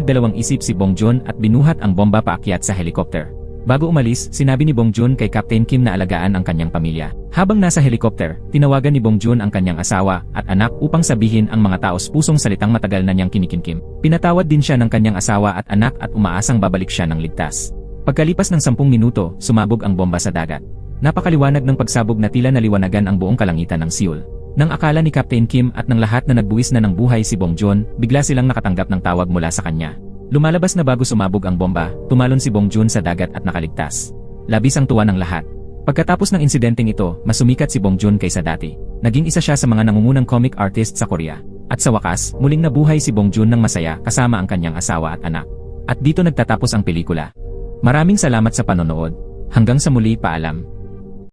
nagdalawang isip si Bong Joon at binuhat ang bomba paakyat sa helicopter. Bago umalis, sinabi ni Bong Joon kay Captain Kim na alagaan ang kanyang pamilya. Habang nasa helicopter, tinawagan ni Bong Joon ang kanyang asawa at anak upang sabihin ang mga taos-pusong salitang matagal na niyang kinikimkim. Pinatawad din siya ng kanyang asawa at anak at umaasang babalik siya ng ligtas. Pagkalipas ng 10 minuto, sumabog ang bomba sa dagat. Napakaliwanag ng pagsabog na tila naliwanagan ang buong kalangitan ng Seoul. Nang akala ni Captain Kim at ng lahat na nagbuwis na ng buhay si Bong Joon, bigla silang nakatanggap ng tawag mula sa kanya. Lumalabas na bago sumabog ang bomba, tumalon si Bong Joon sa dagat at nakaligtas. Labis ang tuwa ng lahat. Pagkatapos ng insidenteng ito, mas sumikat si Bong Joon kaysa dati. Naging isa siya sa mga nangungunang comic artist sa Korea. At sa wakas, muling nabuhay si Bong Joon ng masaya kasama ang kanyang asawa at anak. At dito nagtatapos ang pelikula. Maraming salamat sa panonood. Hanggang sa muli, paalam.